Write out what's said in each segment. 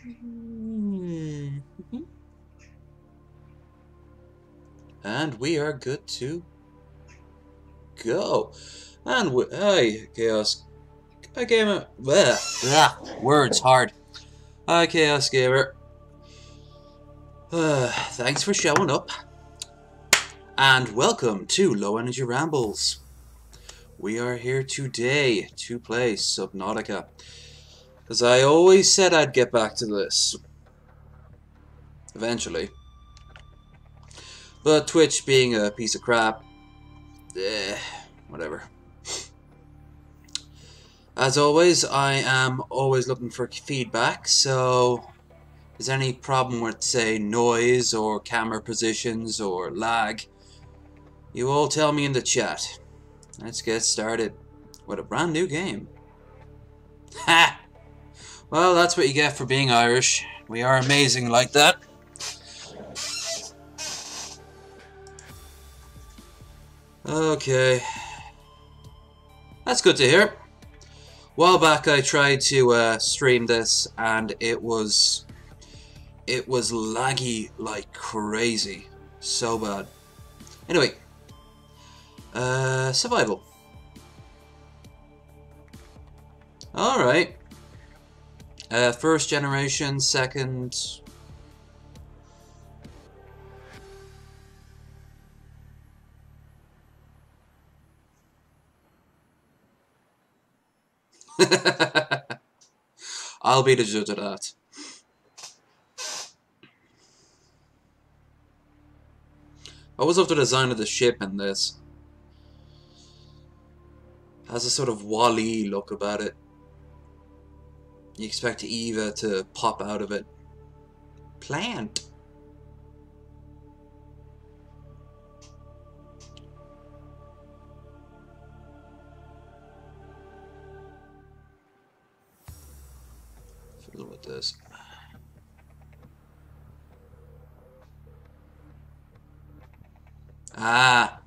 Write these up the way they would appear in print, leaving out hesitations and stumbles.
And we are good to go. And hi, Chaos. Hi, Gamer. Words hard. Hi, Chaos Gamer. Thanks for showing up. And welcome to Low Energy Rambles. We are here today to play Subnautica. As I always said I'd get back to this. Eventually. But Twitch being a piece of crap, whatever. As always, I am always looking for feedback, so is there any problem with, say, noise or camera positions or lag? You all tell me in the chat. Let's get started with a brand new game. Ha! Well, that's what you get for being Irish. We are amazing like that. Okay. That's good to hear. A while back I tried to stream this and it was laggy like crazy. So bad. Anyway. Survival. Alright. First generation, second... I'll be the judge of that. I always love the design of the ship in this. Has a sort of Wall-E look about it. You expect Eva to pop out of it. Plant. Fiddle with this. Ah.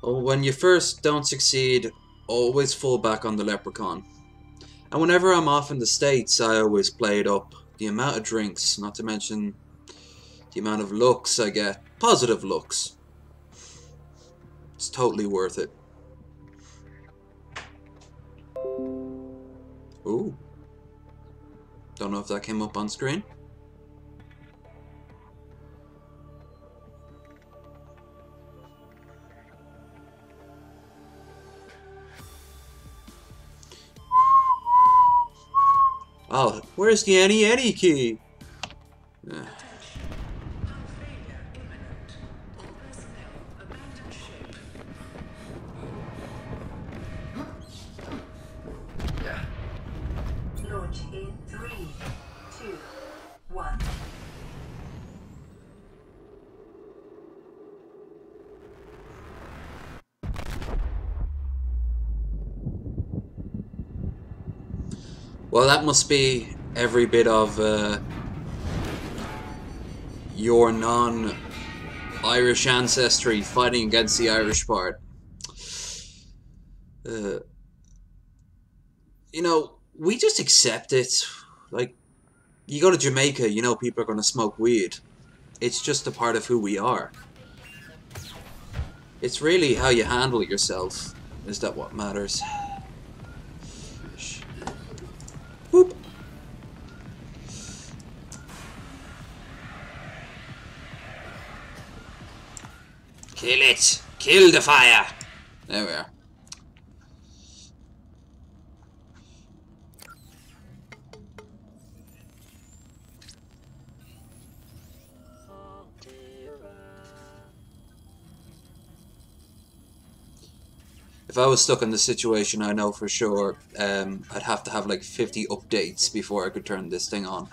Well, when you first don't succeed, always fall back on the leprechaun. And whenever I'm off in the States, I always play it up. The amount of drinks, not to mention the amount of looks I get. Positive looks. It's totally worth it. Ooh. Don't know if that came up on screen. Oh, where's the any key? Launch in 3, 2, 1. Well, that must be every bit of your non-Irish ancestry fighting against the Irish part. You know, we just accept it. Like, you go to Jamaica, you know people are going to smoke weed. It's just a part of who we are. It's really how you handle yourself. Is that what matters? Whoop. Kill it! Kill the fire! There we are. If I was stuck in this situation, I know for sure I'd have to have like 50 updates before I could turn this thing on.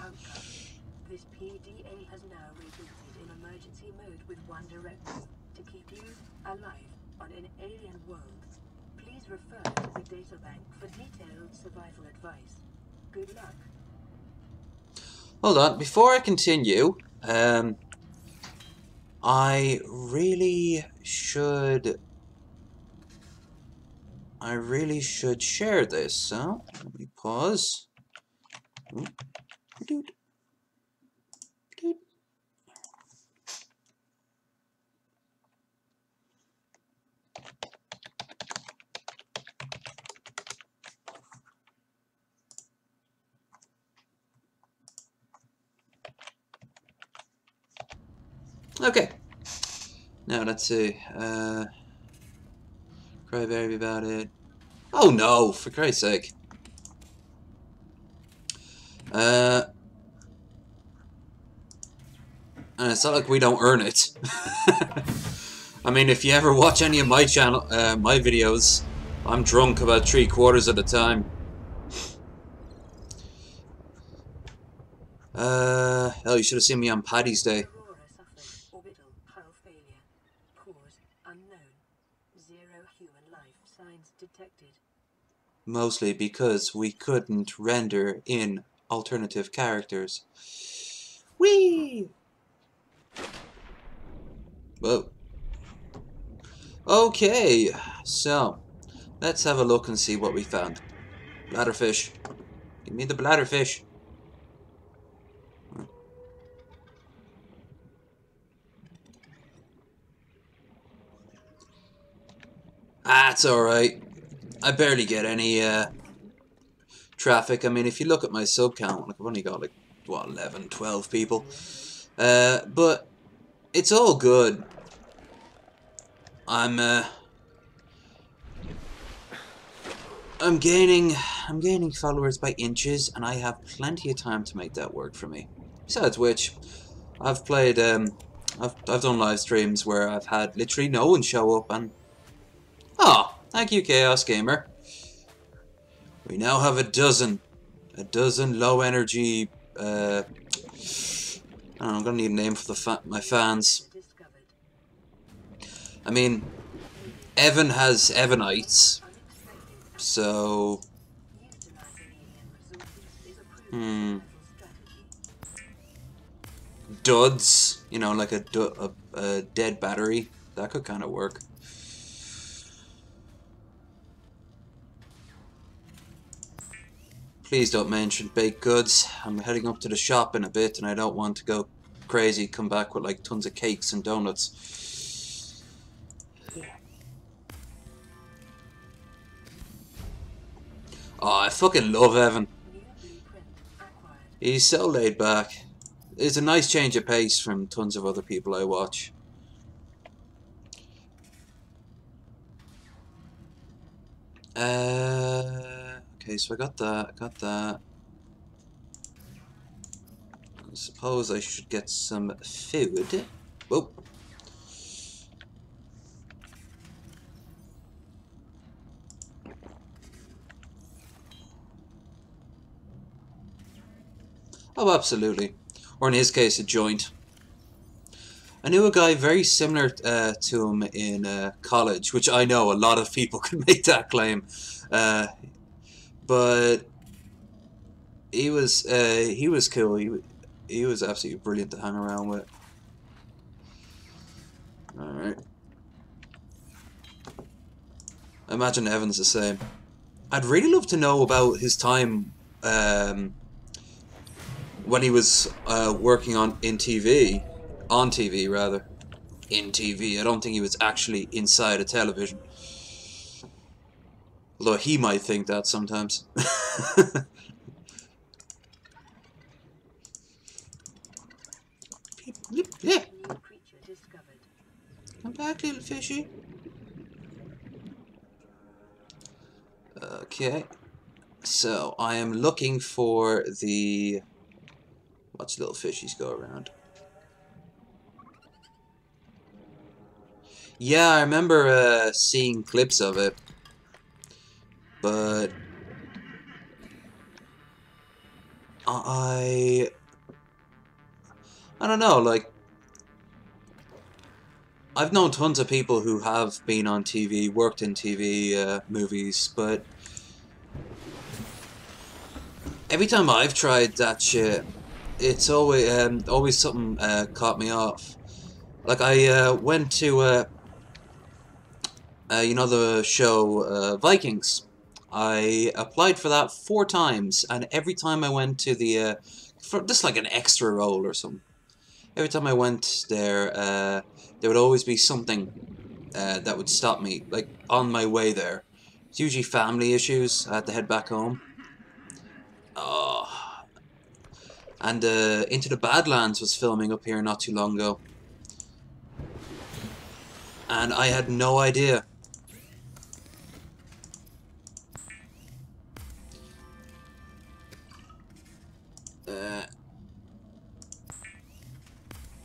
This PDA has now rebooted in emergency mode with one directive: to keep you alive on an alien world. Please refer to the databank for detailed survival advice. Good luck. Hold on, before I continue, I really should share this, so let me pause. Ooh. Doot, doot. Okay. Now let's see. Crybaby about it. Oh no! For Christ's sake. And it's not like we don't earn it. I mean, if you ever watch any of my channel, my videos, I'm drunk about 3/4 of the time. Hell, you should have seen me on Paddy's Day. Aurora suffered orbital hull failure. Cause unknown. 0 human life signs detected. Mostly because we couldn't render in alternative characters. Whee! Whoa. Okay, so let's have a look and see what we found. Bladderfish. Give me the bladderfish. That's alright. I barely get any traffic. I mean, if you look at my sub count, I've only got like, what, 11, 12 people. But it's all good. I'm gaining followers by inches, and I have plenty of time to make that work for me. Besides which, I've played I've done live streams where I've had literally no one show up, and thank you, Chaos Gamer. We now have a dozen low energy. I don't know, I'm gonna need a name for my fans. I mean, Evan has Evanites, so duds, you know, like a dead battery. That could kind of work. Please don't mention baked goods. I'm heading up to the shop in a bit, and I don't want to go crazy, come back with like tons of cakes and donuts. Oh, I fucking love Evan. He's so laid back. It's a nice change of pace from tons of other people I watch. Okay, so I got that. I suppose I should get some food. Whoa. Oh, absolutely. Or in his case, a joint. I knew a guy very similar to him in college, which I know a lot of people can make that claim. But he was cool. He was absolutely brilliant to hang around with. All right. I imagine Evan's the same. I'd really love to know about his time when he was working on TV rather. In TV. I don't think he was actually inside a television. Although he might think that sometimes. Yeah. Come back, little fishy. Okay. So, I am looking for the... Watch little fishies go around. Yeah, I remember seeing clips of it. But... I don't know, like... I've known tons of people who have been on TV, worked in TV movies, but... Every time I've tried that shit, it's always something caught me off. Like I went to you know the show Vikings I applied for that 4 times, and every time I went to the for just like an extra role or something. Every time I went there, there would always be something that would stop me, like on my way there. It's usually family issues. I had to head back home. Oh, and Into the Badlands was filming up here not too long ago, and I had no idea.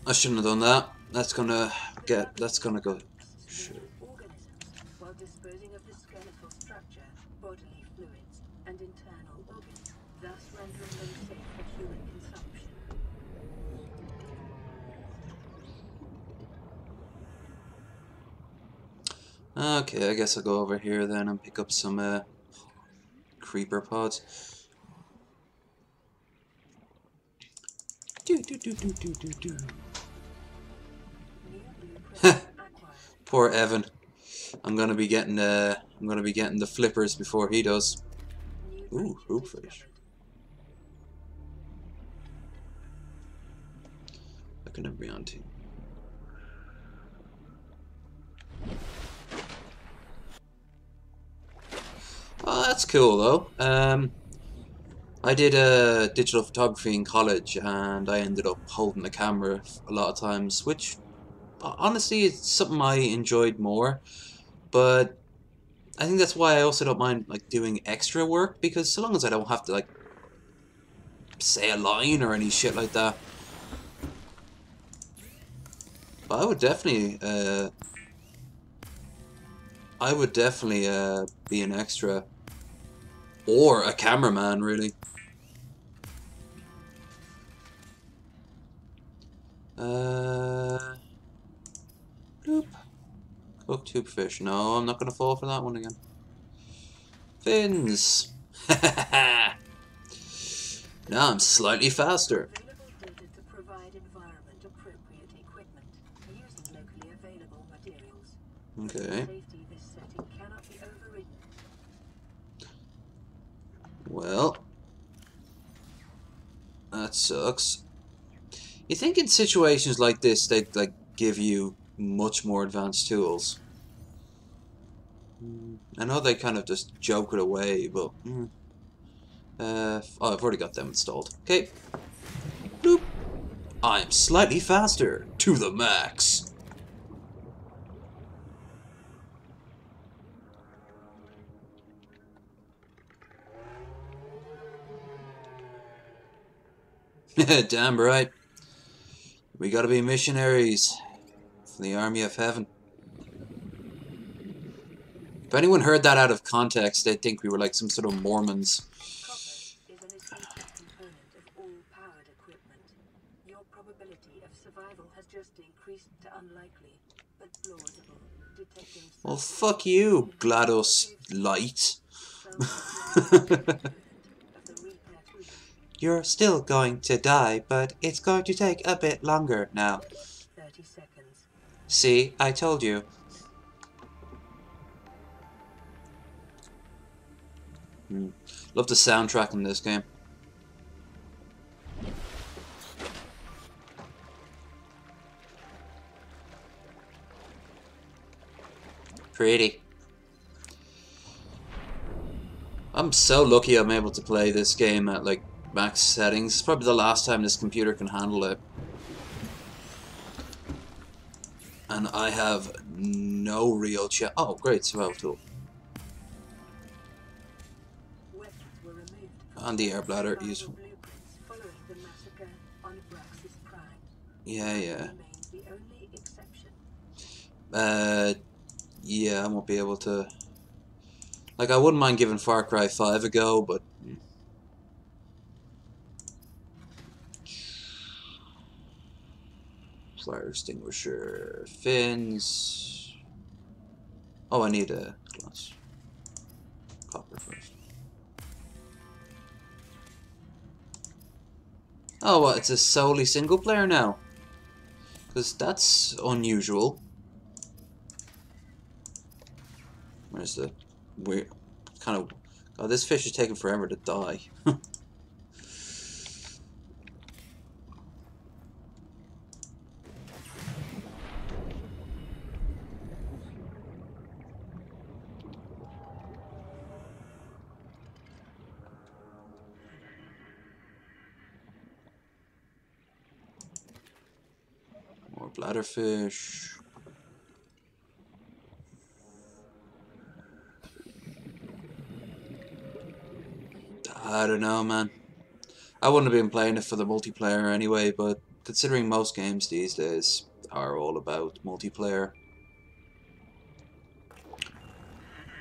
I shouldn't have done that. That's gonna go. Sure. Organisms while disposing of the skeletal structure, bodily fluids, and internal organs, thus rendering them safe for human consumption. Okay, I guess I'll go over here then and pick up some creeper pods. Poor Evan. I'm gonna be getting the flippers before he does. Ooh, hoopfish. I can never be on team. Oh, that's cool though. I did digital photography in college, and I ended up holding the camera a lot of times, which honestly is something I enjoyed more. But I think that's why I also don't mind like doing extra work, because so long as I don't have to like say a line or any shit like that. But I would definitely be an extra or a cameraman, really. Bloop. Cooked tube fish. No, I'm not gonna fall for that one again. Fins. Now I'm slightly faster. Available data to provide environment-appropriate equipment using locally available materials. Okay. Safety this setting cannot be overridden. Well, that sucks. You think in situations like this they'd like give you much more advanced tools? I know they kind of just joke it away, but oh, I've already got them installed. Okay. Bloop. I'm slightly faster to the max. Damn right. We gotta be missionaries for the army of heaven. If anyone heard that out of context, they'd think we were like some sort of Mormons. Copper is an essential component of all powered equipment. Your probability of survival has just increased to unlikely, but plausible. Detecting Well, fuck you, GLaDOS Light. You're still going to die, but it's going to take a bit longer now. 30 seconds. See, I told you. Love the soundtrack in this game. Pretty. I'm so lucky I'm able to play this game at like max settings. It's probably the last time this computer can handle it. And I have no real chance. Oh, great, survival tool. And the air bladder, useful. Yeah. Yeah, I won't be able to. Like, I wouldn't mind giving Far Cry 5 a go, but. Fire extinguisher, fins. Oh, I need a glass. Copper first. Oh, what? It's a solely single player now? Because that's unusual. Where's the weird, kind of Oh, this fish is taking forever to die. More bladderfish. I don't know, man. I wouldn't have been playing it for the multiplayer anyway, but considering most games these days are all about multiplayer,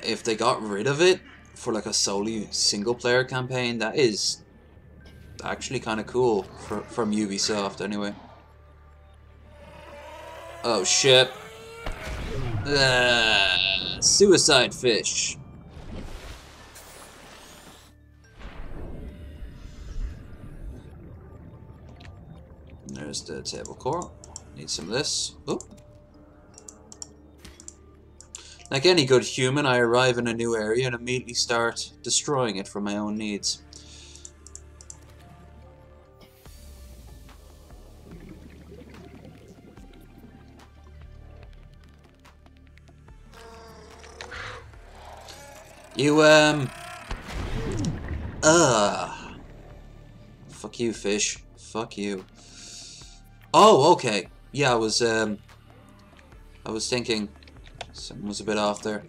if they got rid of it for like a solely single player campaign, that is actually kind of cool from Ubisoft anyway. Oh shit. Suicide fish. There's the table core. Need some of this. Oh. Like any good human, I arrive in a new area and immediately start destroying it for my own needs. You, fuck you, fish. Fuck you. Oh, okay. Yeah, I was thinking something was a bit off there.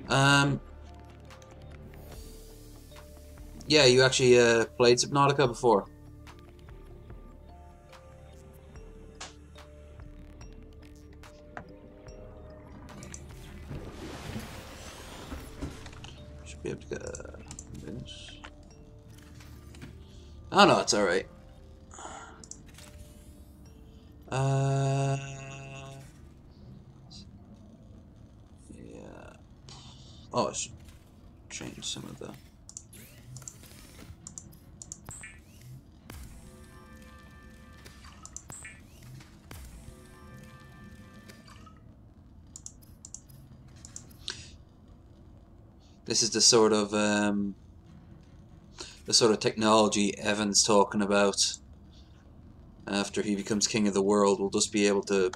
Yeah, you actually, played Subnautica before. Should be able to get this. Oh no, it's alright. Yeah. Oh, I should change some of the. This is the sort of technology Evan's talking about. After he becomes king of the world, we'll just be able to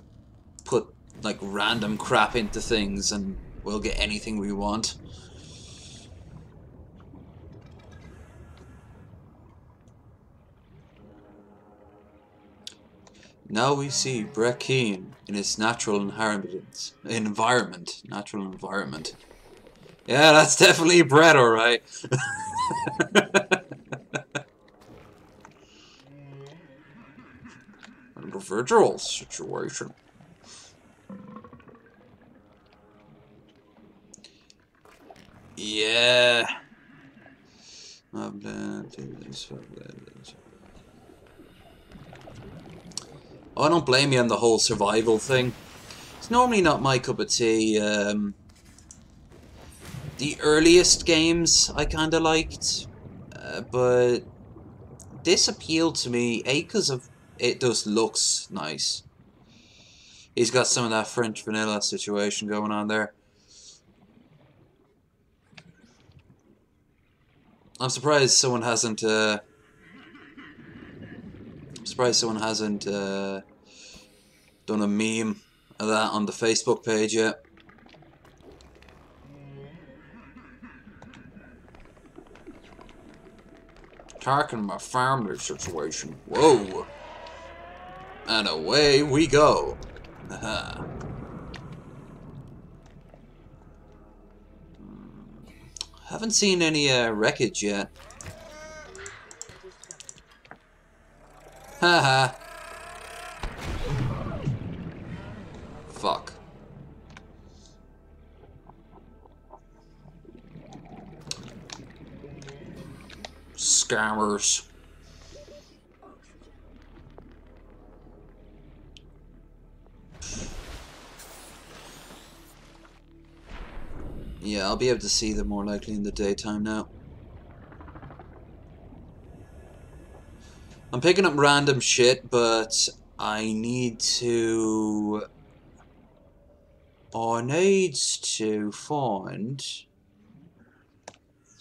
put like random crap into things and we'll get anything we want. Now we see Brekeen in its natural environment. Natural environment. Yeah, that's definitely Brett, alright. Individual situation. Yeah. Oh, I don't blame you on the whole survival thing. It's normally not my cup of tea. The earliest games I kinda liked, but this appealed to me, A, because of it just looks nice. He's got some of that French vanilla situation going on there. I'm surprised someone hasn't done a meme of that on the Facebook page yet. Talking my family situation. Whoa. And away we go. Haha. Haven't seen any wreckage yet. Haha. Fuck. Scammers. Yeah, I'll be able to see them more likely in the daytime now. I'm picking up random shit, but I need to find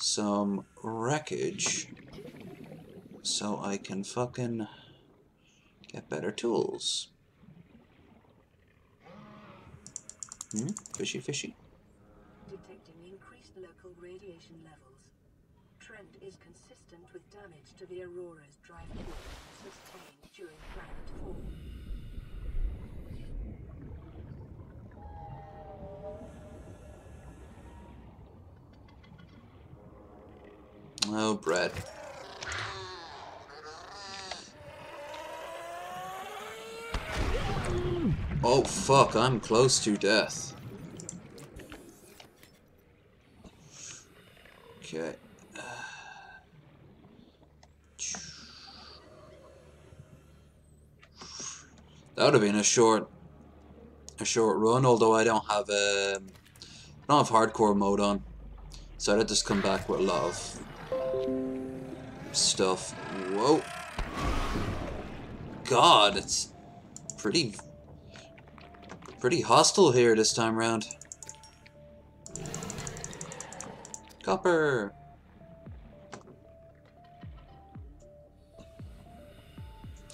some wreckage so I can fucking get better tools. Fishy, fishy. Detecting increased local radiation levels. Trend is consistent with damage to the Aurora's drive core sustained during planet fall. Oh, bread. Oh, fuck, I'm close to death. Okay. That would have been a short run, although I don't have hardcore mode on. So I'd just come back with a lot of stuff. Whoa. God, it's pretty hostile here this time round. Copper.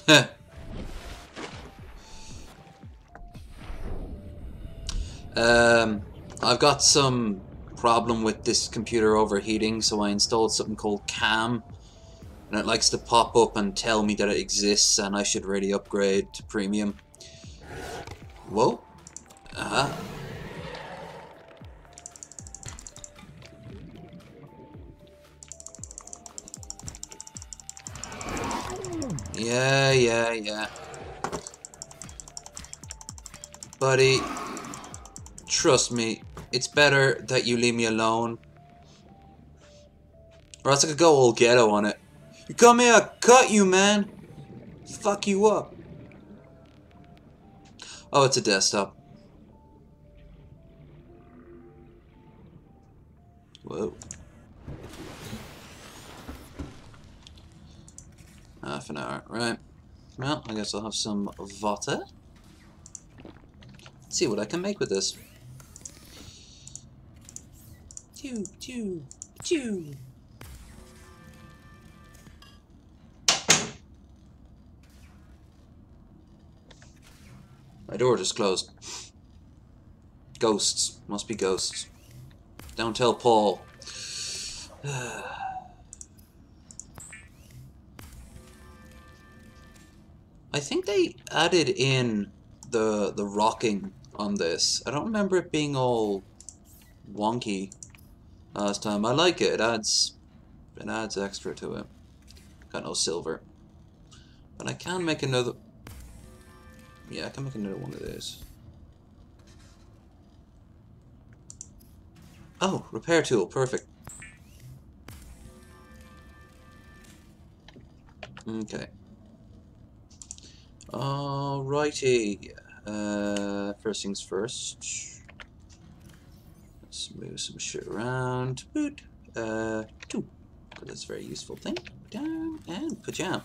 Heh. I've got some problem with this computer overheating, so I installed something called CAM, and it likes to pop up and tell me that it exists and I should really upgrade to premium. Whoa. Yeah. Buddy, trust me, it's better that you leave me alone. Or else I could go all ghetto on it. You come here, I'll cut you, man! Fuck you up. Oh, it's a desktop. Whoa. Half an hour, right. Well, I guess I'll have some water. Let's see what I can make with this. Chew. My door just closed. Ghosts. Must be ghosts. Don't tell Paul. I think they added in the rocking on this. I don't remember it being all wonky last time. I like it. It adds extra to it. Got no silver. But I can make another. Yeah, I can make another one of these. Oh, repair tool. Perfect. Okay. Alrighty. First things first. Let's move some shit around. Boot. Two. That's a very useful thing. Down and pajam.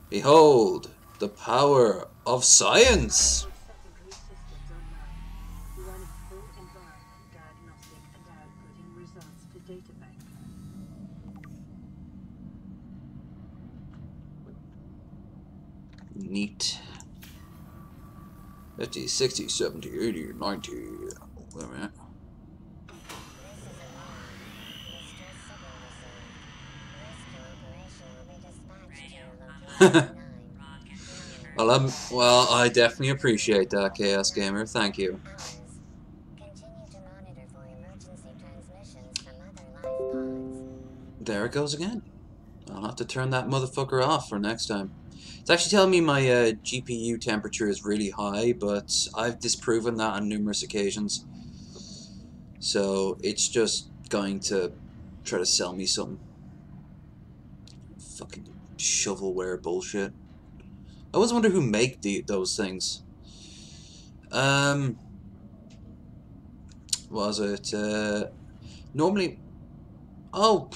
Behold, the power of science! Secondary systems online, running full environment diagnostic and outputting results to databank. Neat. 50, 60, 70, 80, 90. Wait a minute. Well, I definitely appreciate that, Chaos Gamer. Thank you. There it goes again. I'll have to turn that motherfucker off for next time. It's actually telling me my GPU temperature is really high, but I've disproven that on numerous occasions. So it's just going to try to sell me some fucking shovelware bullshit. I always wonder who make those things. Was it normally? Oh,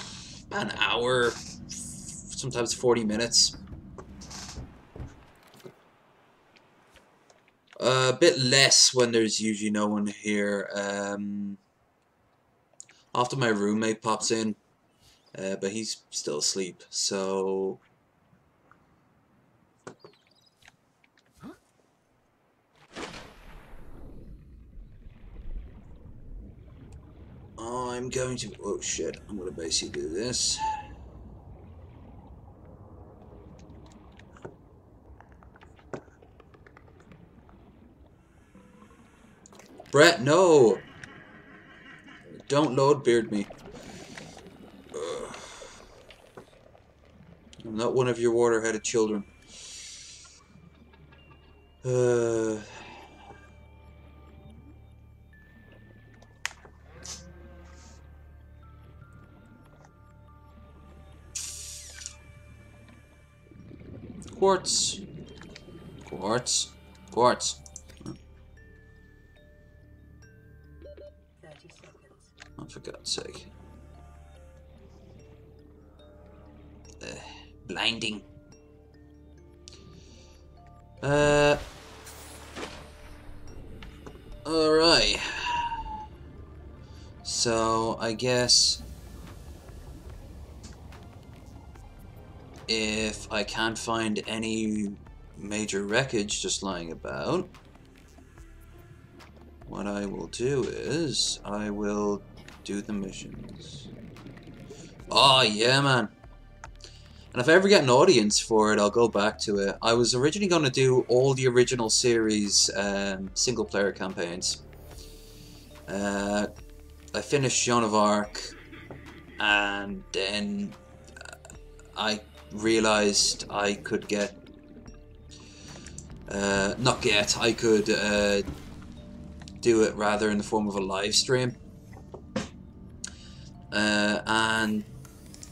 about an hour, sometimes 40 minutes. A bit less when there's usually no one here. Often my roommate pops in, but he's still asleep, so... I'm going to... Oh shit, I'm going to basically do this. Brett, no! Don't load beard me. Ugh. I'm not one of your water-headed children. Quartz. Quartz. Quartz. 30 seconds. Oh, for God's sake. Blinding. Alright. So, I guess... if I can't find any major wreckage just lying about, what I will do is I will do the missions. Oh yeah, man. And if I ever get an audience for it, I'll go back to it. I was originally going to do all the original series single player campaigns. I finished Joan of Arc, and then I realized I could get I could do it rather in the form of a live stream, and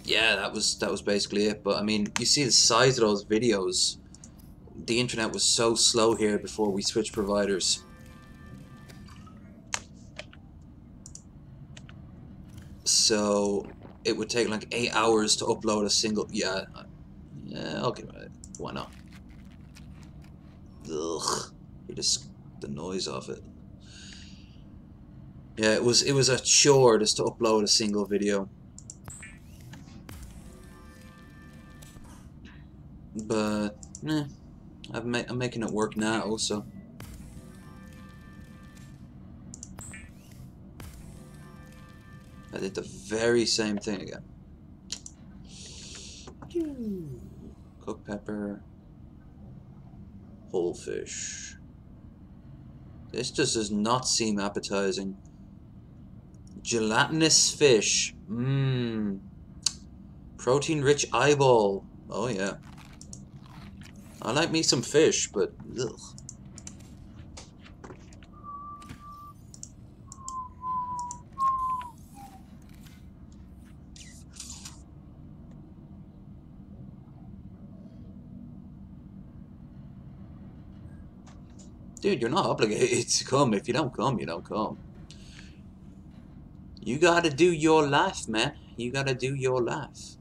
yeah, that was basically it. But I mean, you see the size of those videos. The internet was so slow here before we switched providers, so it would take like 8 hours to upload a single. Yeah, I'll get it. Why not? Ugh, you just the noise of it. Yeah, it was a chore just to upload a single video. But I'm making it work now, so. I did the very same thing again. Cooked pepper. Whole fish. This just does not seem appetizing. Gelatinous fish. Mmm. Protein-rich eyeball. Oh yeah. I like me some fish, but ugh. Dude, you're not obligated to come. If you don't come, you don't come. You gotta do your life, man. You gotta do your life.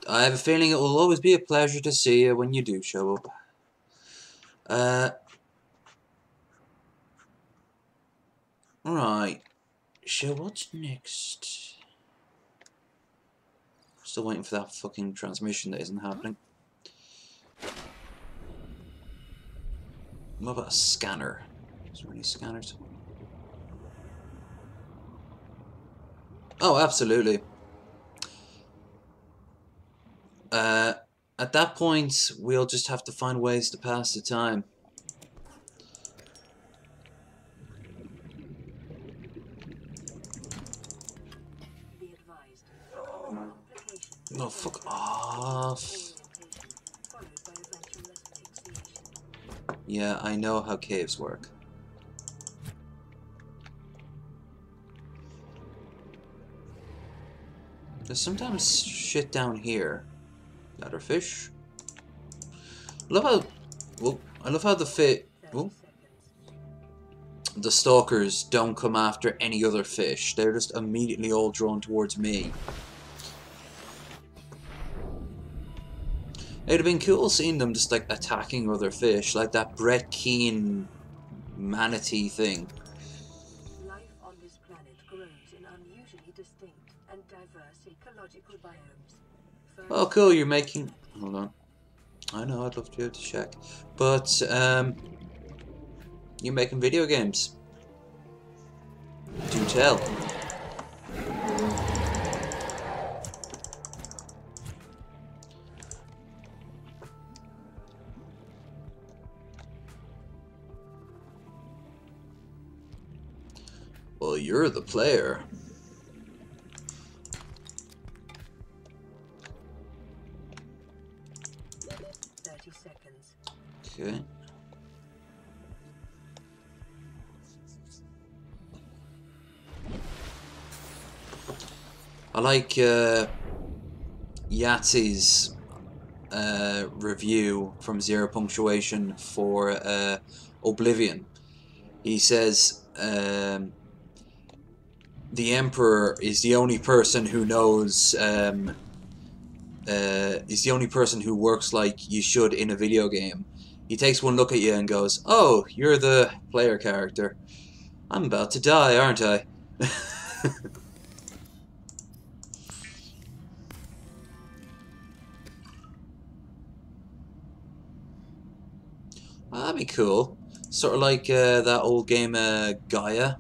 I have a feeling it will always be a pleasure to see you when you do show up. Right. So what's next? Still waiting for that fucking transmission that isn't happening. What about a scanner? Is there any scanners? Oh, absolutely. At that point, we'll just have to find ways to pass the time. No, fuck off. Yeah, I know how caves work. There's sometimes shit down here. Ladderfish. I love how the stalkers don't come after any other fish. They're just immediately all drawn towards me. It'd have been cool seeing them just like attacking other fish, like that Brett Keane manatee thing. Life on this planet grows in unusually distinct and diverse ecological biomes. Oh, cool! You're making. Hold on. I know. I'd love to be able to check, but you're making video games. Do tell. Well, you're the player. 30 seconds. Okay. I like Yahtzee's review from Zero Punctuation for Oblivion. He says the Emperor is the only person who knows is the only person who works like you should in a video game. He takes one look at you and goes, "Oh, you're the player character. I'm about to die, aren't I?" Well, that'd be cool. Sort of like that old game Gaia.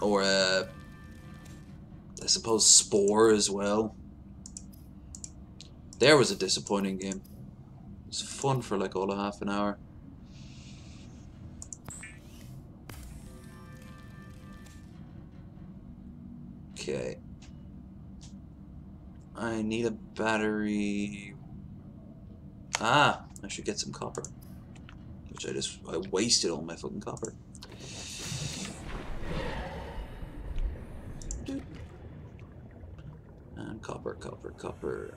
Or I suppose Spore as well. There was a disappointing game. It was fun for like all of half an hour. Okay. I need a battery. Ah, I should get some copper. Which I wasted all my fucking copper. And copper.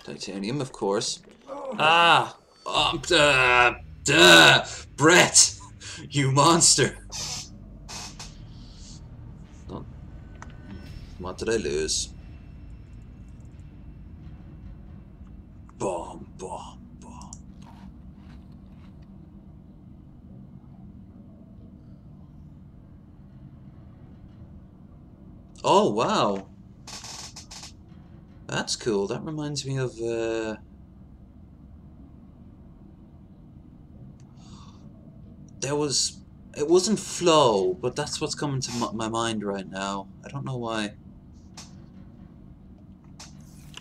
Titanium, of course. Ah! Brett! You monster! What did I lose? Bomb. Oh, wow. That's cool. That reminds me of, it wasn't Flow, but that's what's coming to my mind right now. I don't know why.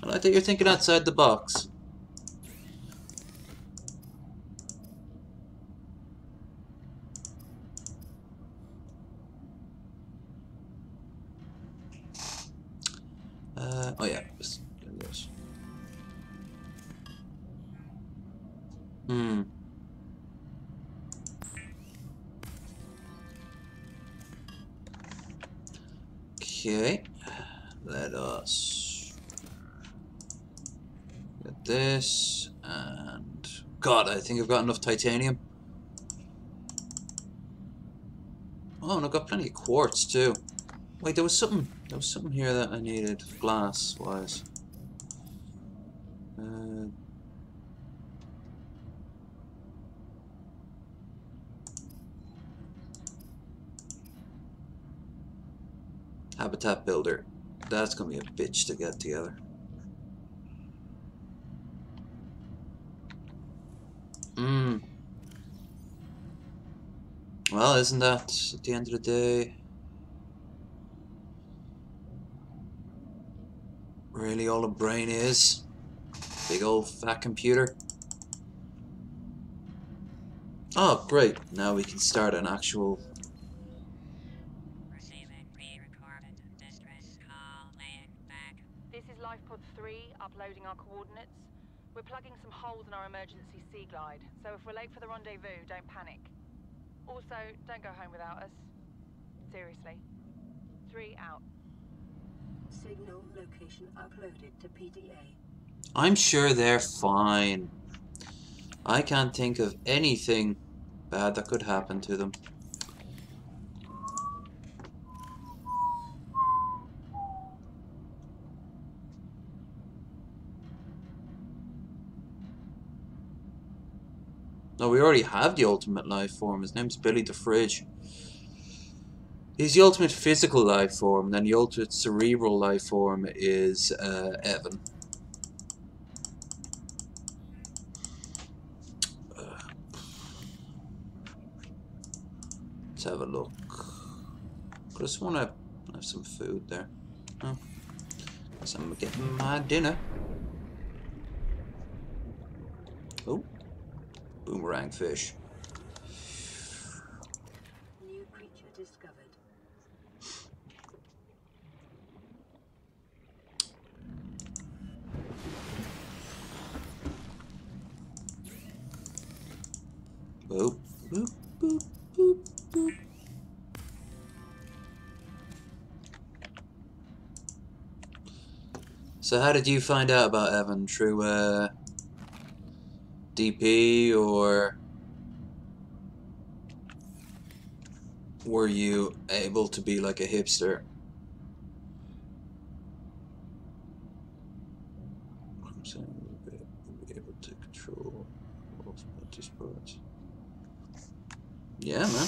I like that you're thinking outside the box. Oh yeah, just there it goes. Okay, let us get this, and God, I think I've got enough titanium. Oh, and I've got plenty of quartz too. Wait, there was something here that I needed glass-wise. Habitat builder. That's gonna be a bitch to get together. Well, isn't that at the end of the day really all a brain is? Big old fat computer. Oh, great. Now we can start an actual... Receiving pre-recorded distress call laying back. This is LifePod 3, uploading our coordinates. We're plugging some holes in our emergency sea glide, so if we're late for the rendezvous, don't panic. Also, don't go home without us. Seriously. 3 out. Signal location uploaded to PDA. I'm sure they're fine. I can't think of anything bad that could happen to them. No, we already have the ultimate life form. His name's Billy the Fridge. He's the ultimate physical life form, then the ultimate cerebral life form is Evan. Let's have a look. I just want to have some food there. Oh, guess I'm getting my dinner. Oh, boomerang fish. New creature discovered. Boop, boop, boop, boop, boop. So how did you find out about Evan? Through DP, or were you able to be like a hipster? I'm saying we'll be able to control multi-sports. Yeah, man.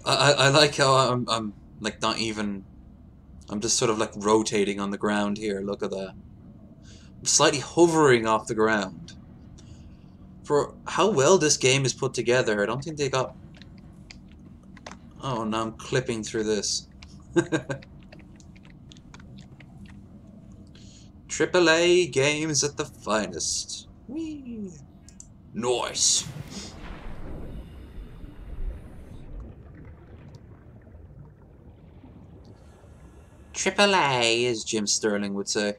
I like how I'm like not even, I'm just sort of like rotating on the ground here. Look at that. I'm slightly hovering off the ground. For how well this game is put together, I don't think they got. Oh, now I'm clipping through this. AAA games at the finest. Whee! Nice. AAA, as Jim Sterling would say.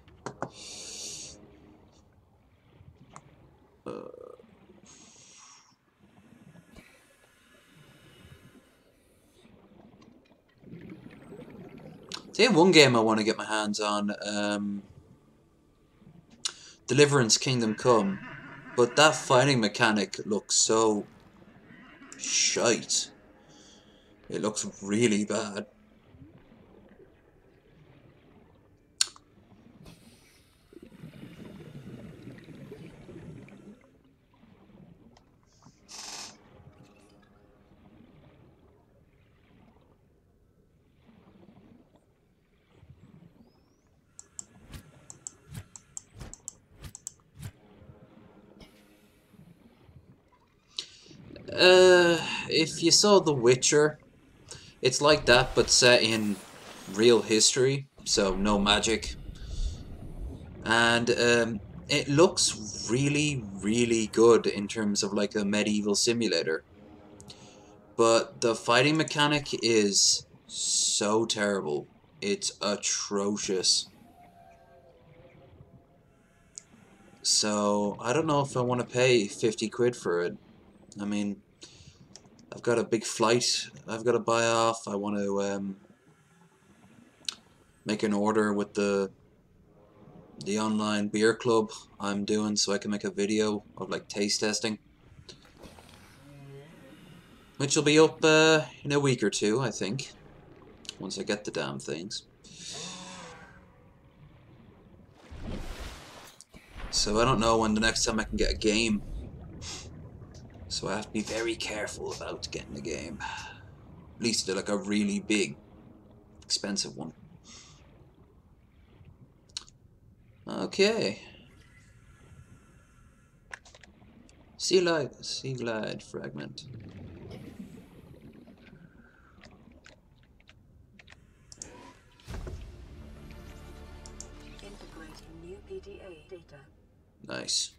Say one game I want to get my hands on. Deliverance Kingdom Come, but that fighting mechanic looks so shite. It looks really bad. If you saw The Witcher, it's like that, but set in real history, so no magic. And it looks really, really good in terms of like a medieval simulator. But the fighting mechanic is so terrible. It's atrocious. So, I don't know if I want to pay 50 quid for it. I mean, I've got a big flight I've got to buy off. I want to make an order with the online beer club I'm doing, so I can make a video of like taste testing, which will be up in a week or two, I think, once I get the damn things. So I don't know when the next time I can get a game, so I have to be very careful about getting a game, at least like a really big expensive one. Okay. Sea glide fragment. Integrating new PDA data. Nice.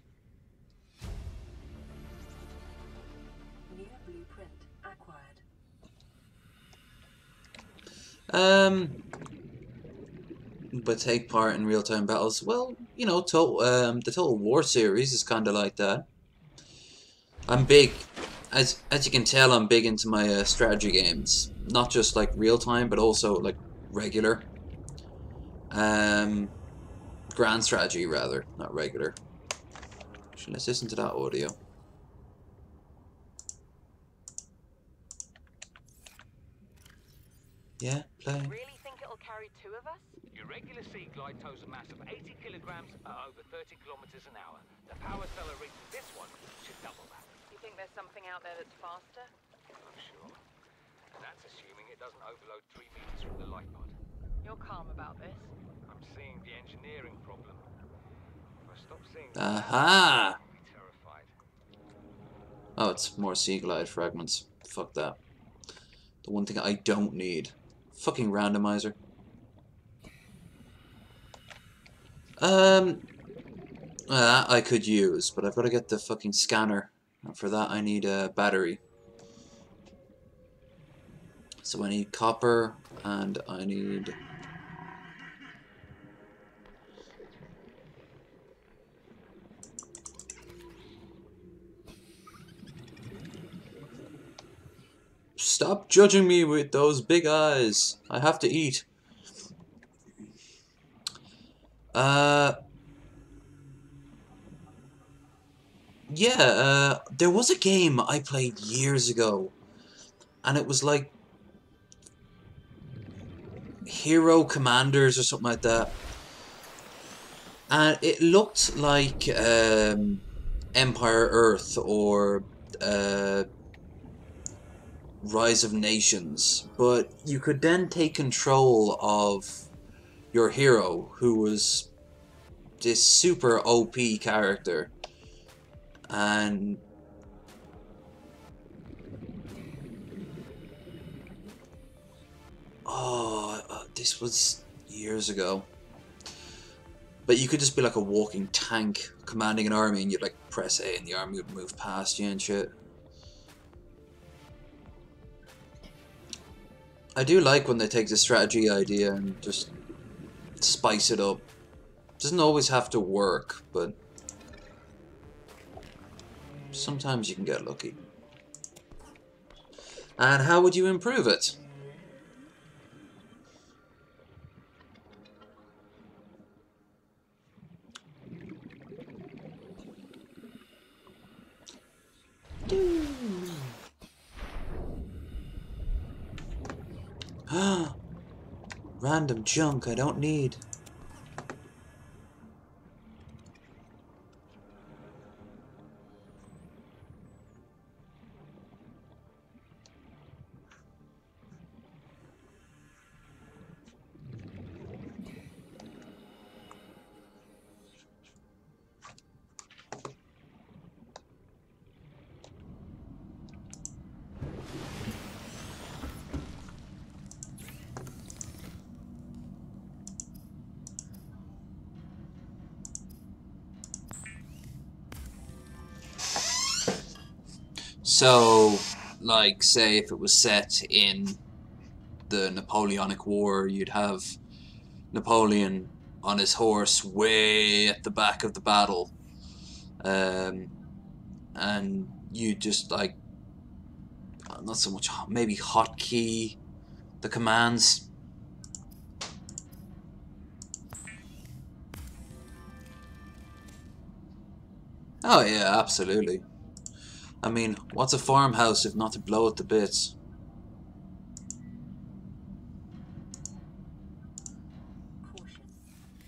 New blueprint acquired. But take part in real-time battles. Well, you know, the Total War series is kind of like that. I'm big, as you can tell, I'm big into my strategy games. Not just like real-time, but also like regular. Grand strategy, rather, not regular. Actually, let's listen to that audio. Yeah, play. Really think it'll carry 2 of us? Your regular sea glide tows a mass of 80 kilograms at over 30 kilometers an hour. The power cell that reaches this one should double that. You think there's something out there that's faster? I'm sure. And that's assuming it doesn't overload 3 meters from the light pod. You're calm about this. I'm seeing the engineering problem. If I stop seeing the Aha! I'll be terrified. Oh, it's more sea glide fragments. Fuck that. The one thing I don't need. Fucking randomizer. That I could use, but I've got to get the fucking scanner. And for that I need a battery. So I need copper, and I need... Stop judging me with those big eyes. I have to eat. Yeah, there was a game I played years ago, and it was like Hero Commanders or something like that. And it looked like Empire Earth or Rise of Nations, but you could then take control of your hero, who was this super OP character, and this was years ago. But you could just be like a walking tank commanding an army, and you'd like press A and the army would move past you and shit. I do like when they take the strategy idea and just spice it up. Doesn't always have to work, but sometimes you can get lucky. And how would you improve it? Random junk I don't need. So, like, say if it was set in the Napoleonic War, you'd have Napoleon on his horse way at the back of the battle, and you just like, not so much, maybe hotkey the commands. Oh yeah, absolutely. I mean, what's a farmhouse if not to blow it to bits? Caution.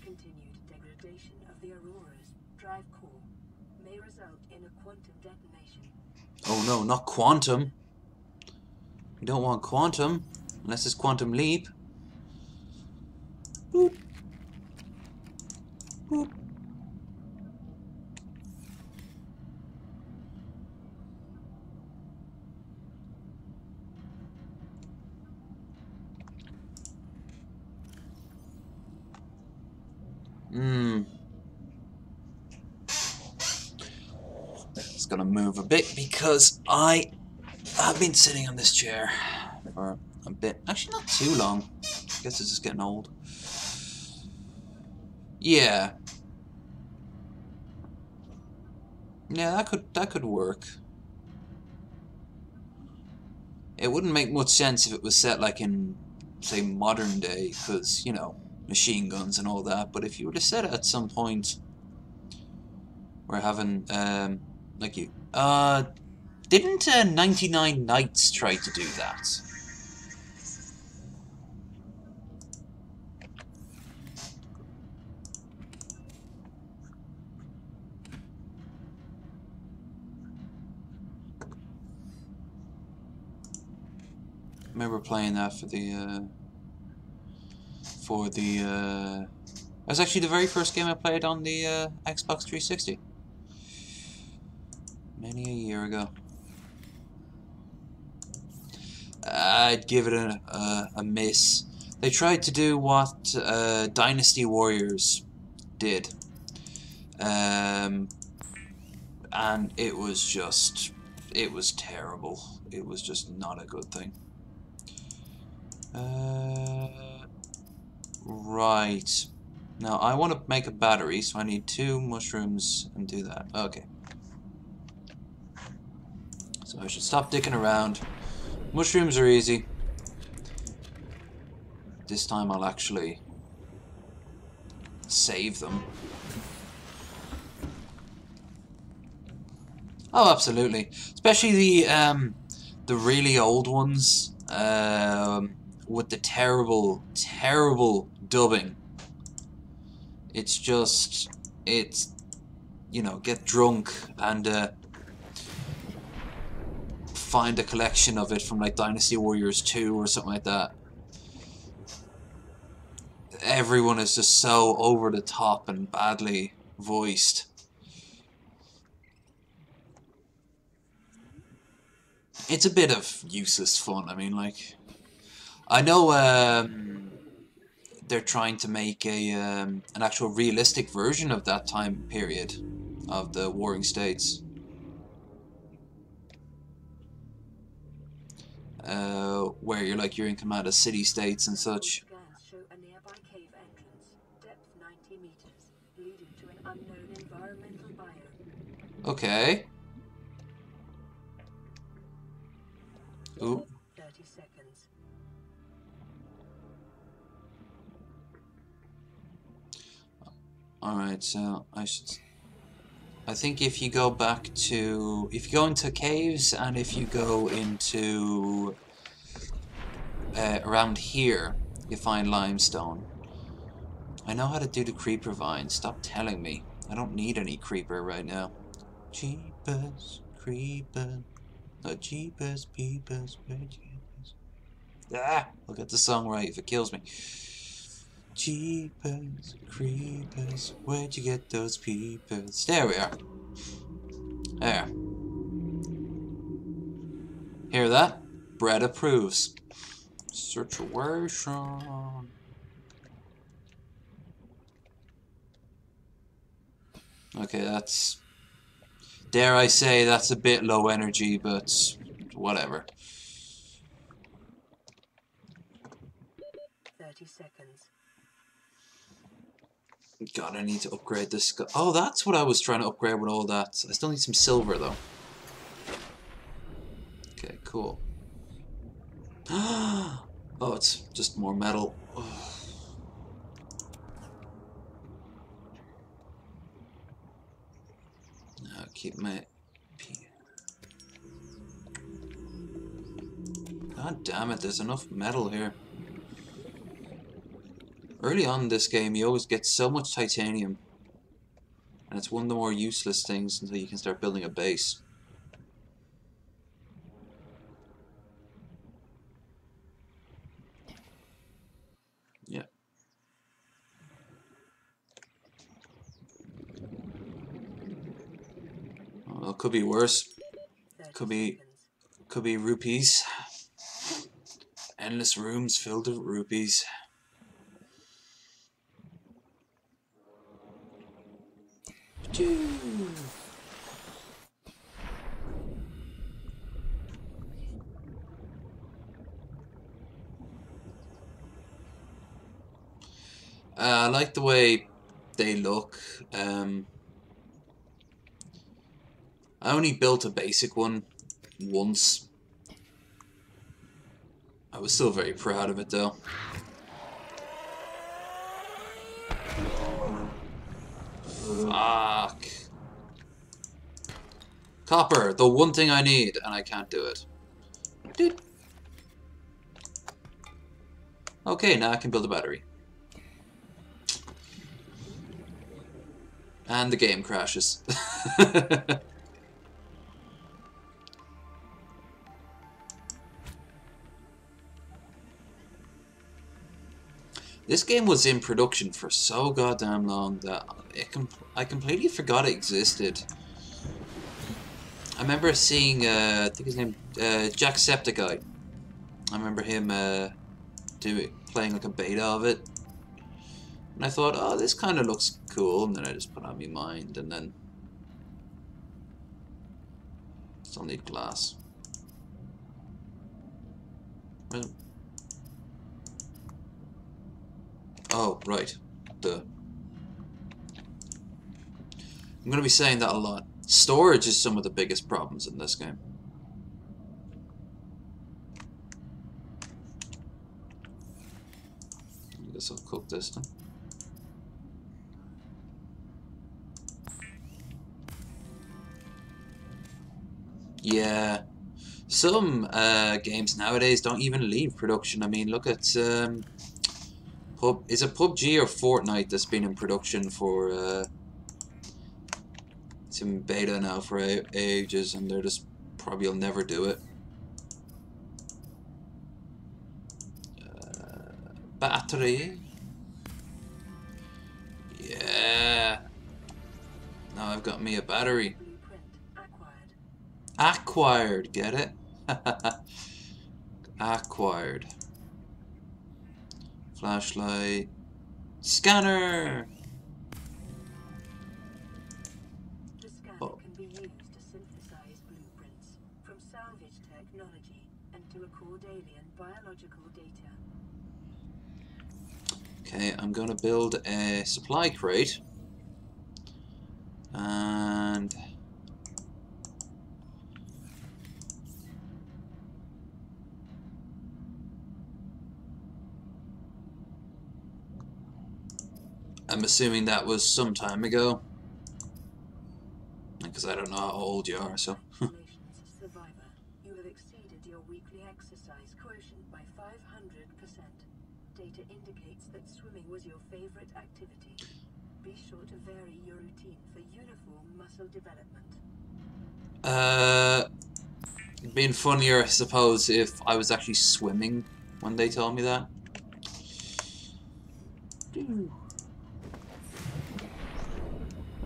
Continued degradation of the Aurora's drive core may result in a quantum detonation. Oh no, not quantum. We don't want quantum, unless it's quantum leap. Boop. Boop. It's gonna move a bit because I have been sitting on this chair for a bit. Actually, not too long. I guess it's just getting old. Yeah. Yeah, that could work. It wouldn't make much sense if it was set like in, say, modern day, because, you know, machine guns and all that. But if you were to set it at some point, we're having like you didn't 99 Nights try to do that? remember playing that for the it was actually the very first game I played on the Xbox 360. Many a year ago. I'd give it a miss. They tried to do what Dynasty Warriors did. And it was terrible. It was just not a good thing. Right. Now I want to make a battery, so I need 2 mushrooms and do that. Okay. So I should stop dicking around. Mushrooms are easy. This time I'll actually save them. Oh, absolutely. Especially the really old ones with the terrible, terrible dubbing. It's you know, get drunk and find a collection of it from like Dynasty Warriors 2 or something like that. Everyone is just so over the top and badly voiced. It's a bit of useless fun. I mean, like, I know they're trying to make an actual realistic version of that time period of the Warring States. Where you're in command of city-states and such. Scans show a nearby cave entrance, depth 90 meters, leading to an unknown environmental biome. Okay. Ooh. 30 seconds. Alright, so I think if you go into caves and if you go into around here, you find limestone. I know how to do the creeper vine. Stop telling me. I don't need any creeper right now. Jeepers creeper, the jeepers peepers, where'd you get this? Ah, I'll get the song right if it kills me. Jeepers creepers, where'd you get those peepers? There we are. There. Hear that? Brett approves. Situation. Okay, that's... Dare I say that's a bit low energy, but whatever. 30 seconds. God, I need to upgrade this. Oh, that's what I was trying to upgrade with all that. I still need some silver, though. Okay, cool. Oh, it's just more metal. Now keep my... God damn it, there's enough metal here. Early on in this game, you always get so much titanium. And it's one of the more useless things until you can start building a base. Yeah. Well, it could be worse. Could be rupees. Endless rooms filled with rupees. I like the way they look. I only built a basic one once. I was still very proud of it though. Fuck. Copper, the one thing I need, and I can't do it. Doot. Okay, now I can build a battery. And the game crashes. This game was in production for so goddamn long that I completely forgot it existed. I remember seeing, I think his name, Jacksepticeye. I remember him playing like a beta of it. And I thought, oh, this kind of looks cool. And then I just put on my mind, and then still need glass. Oh, right. Duh. I'm going to be saying that a lot. Storage is some of the biggest problems in this game. I guess I'll cook this then. Yeah. Some games nowadays don't even leave production. I mean, look at... is it PUBG or Fortnite that's been in production for... it's in beta now for ages, and they're just probably will never do it. Battery. Yeah. Now I've got me a battery. Acquired, get it? Acquired. Flashlight. Scanner! The scanner can be used to synthesize blueprints from salvage technology and to record alien biological data. Okay, I'm gonna build a supply crate. And... I'm assuming that was some time ago. Because I don't know how old you are, so... Congratulations, survivor. You have exceeded your weekly exercise quotient by 500%. Data indicates that swimming was your favorite activity. Be sure to vary your routine for uniform muscle development. It'd been funnier, I suppose, if I was actually swimming when they told me that.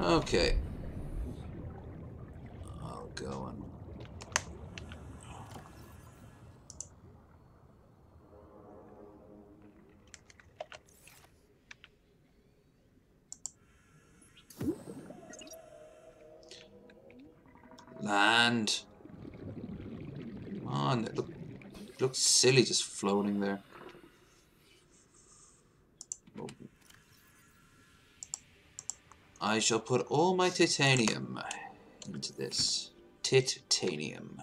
Okay. I'll go and... land. Come on, it looks silly just floating there. I shall put all my titanium into this. Titanium.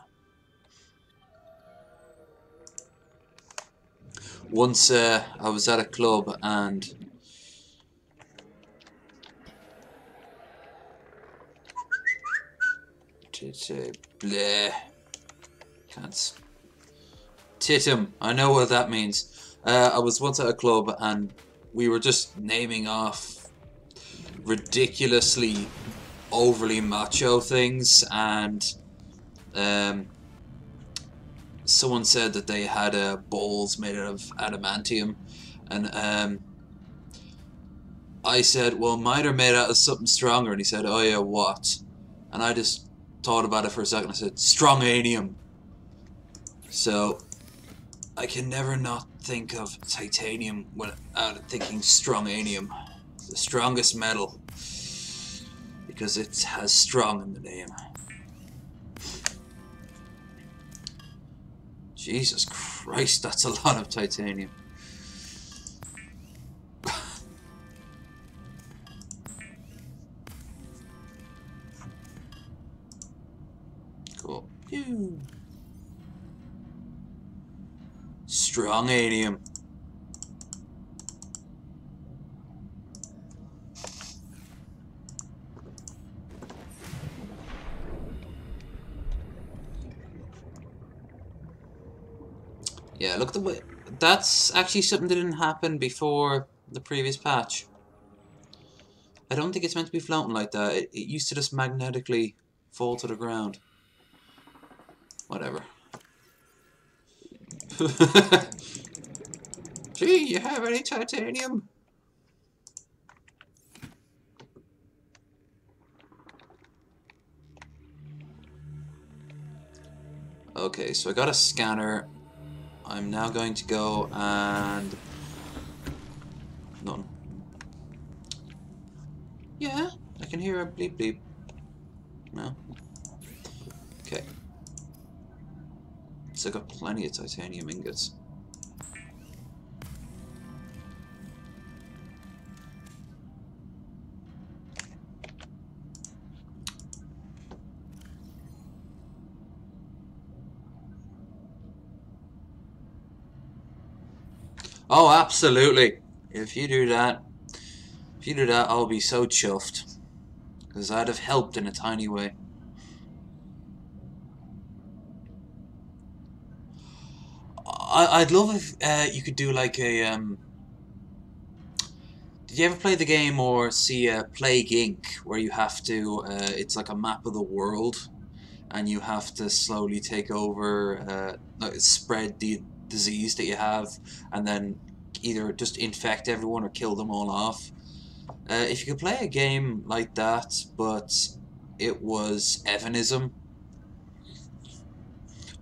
Once I was at a club and bleh. Can't. Titum. I know what that means. I was once at a club and we were just naming off ridiculously overly macho things, and someone said that they had balls made out of adamantium, and I said, well, mine are made out of something stronger, and he said, oh yeah, what? And I just thought about it for a second. I said, stronganium. So I can never not think of titanium without thinking stronganium, the strongest metal, because it has strong in the name. Jesus Christ, that's a lot of titanium. Cool. Stronganium. Yeah, look at the way. That's actually something that didn't happen before the previous patch. I don't think it's meant to be floating like that. It used to just magnetically fall to the ground. Whatever. Gee, you have any titanium? Okay, so I got a scanner. I'm now going to go and... None. Yeah, I can hear a bleep bleep. No? Okay. So I got plenty of titanium ingots. Oh, absolutely. If you do that, I'll be so chuffed. Because I'd have helped in a tiny way. I'd love if you could do like a... Did you ever play the game or see Plague Inc., where you have to... it's like a map of the world, and you have to slowly take over, spread the disease that you have, and then either just infect everyone or kill them all off. If you could play a game like that, but it was Evanism,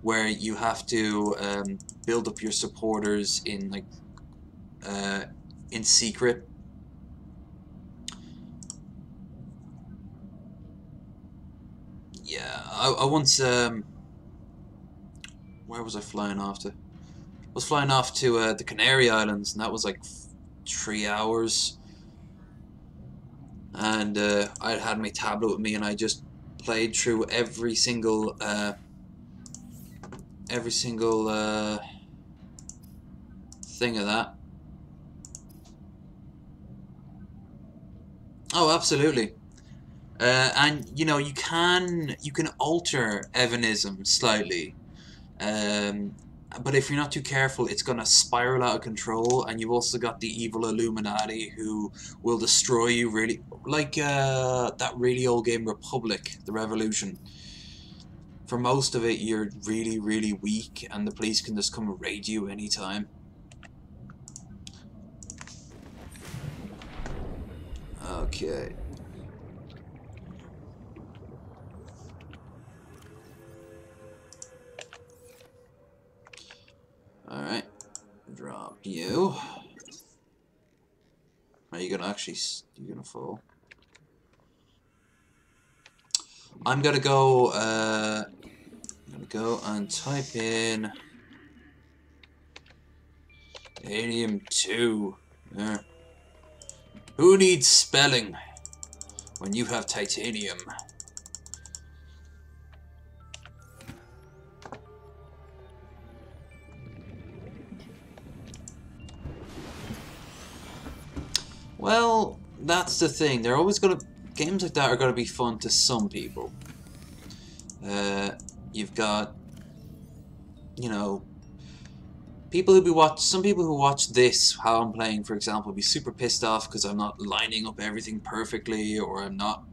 where you have to build up your supporters in in secret. Yeah, I once where was I flying off to? I was flying off to the Canary Islands, and that was like 3 hours. And I had my tablet with me, and I just played through every single thing of that. Oh, absolutely. And you know, you can alter Evanism slightly, but if you're not too careful, it's gonna spiral out of control. And you've also got the evil Illuminati who will destroy you, really, like that really old game Republic, the Revolution. For most of it, you're really, really weak, and the police can just come and raid you anytime. Okay. Alright. Drop you. Are you gonna actually... You're gonna fall? I'm gonna go, and type in... Alien 2. There. Who needs spelling when you have titanium? Well, that's the thing. They're always gonna... Games like that are gonna be fun to some people. You've got... You know... Some people who watch this, how I'm playing, for example, be super pissed off because I'm not lining up everything perfectly, or I'm not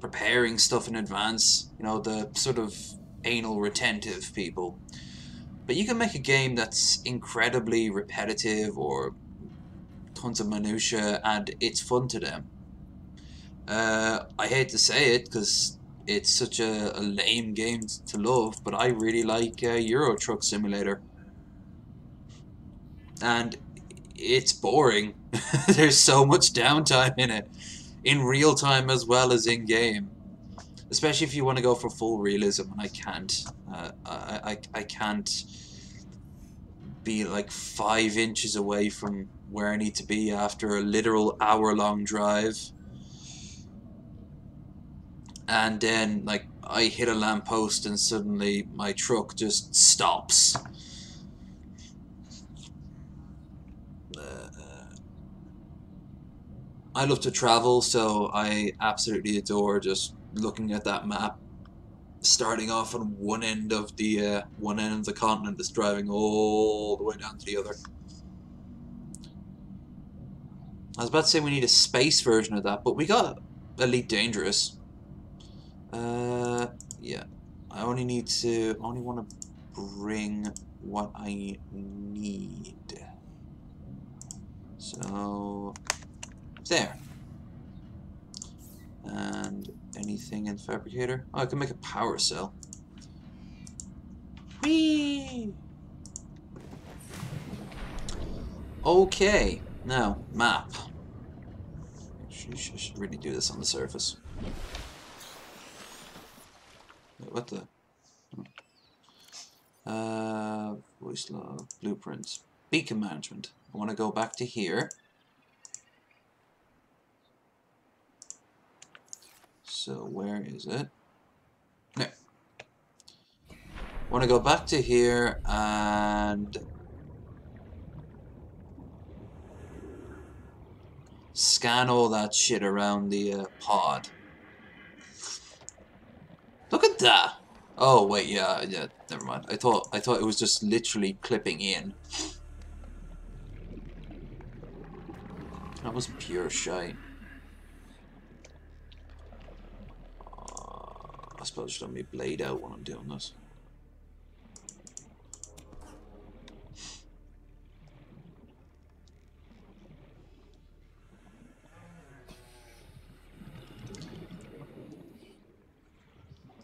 preparing stuff in advance. You know, the sort of anal retentive people. But you can make a game that's incredibly repetitive or tons of minutia, and it's fun to them. I hate to say it because it's such a lame game to love, but I really like Euro Truck Simulator. And it's boring. There's so much downtime in it, in real time as well as in game. Especially if you want to go for full realism, and I can't. I can't be like 5 inches away from where I need to be after a literal hour-long drive. And then, like, I hit a lamppost and suddenly my truck just stops. I love to travel, so I absolutely adore just looking at that map, starting off on one end of the continent, that's driving all the way down to the other. I was about to say we need a space version of that, but we got Elite Dangerous. Yeah. I only want to bring what I need. So there. And anything in the fabricator? Oh, I can make a power cell. Whee! Okay, now map. I should really do this on the surface. Wait, what the? Voice log, blueprints, beacon management. I want to go back to here. So where is it? There. I want to go back to here and scan all that shit around the pod. Look at that! Oh wait, yeah, never mind. I thought it was just literally clipping in. That was pure shite. I suppose I should have my blade out when I'm doing this.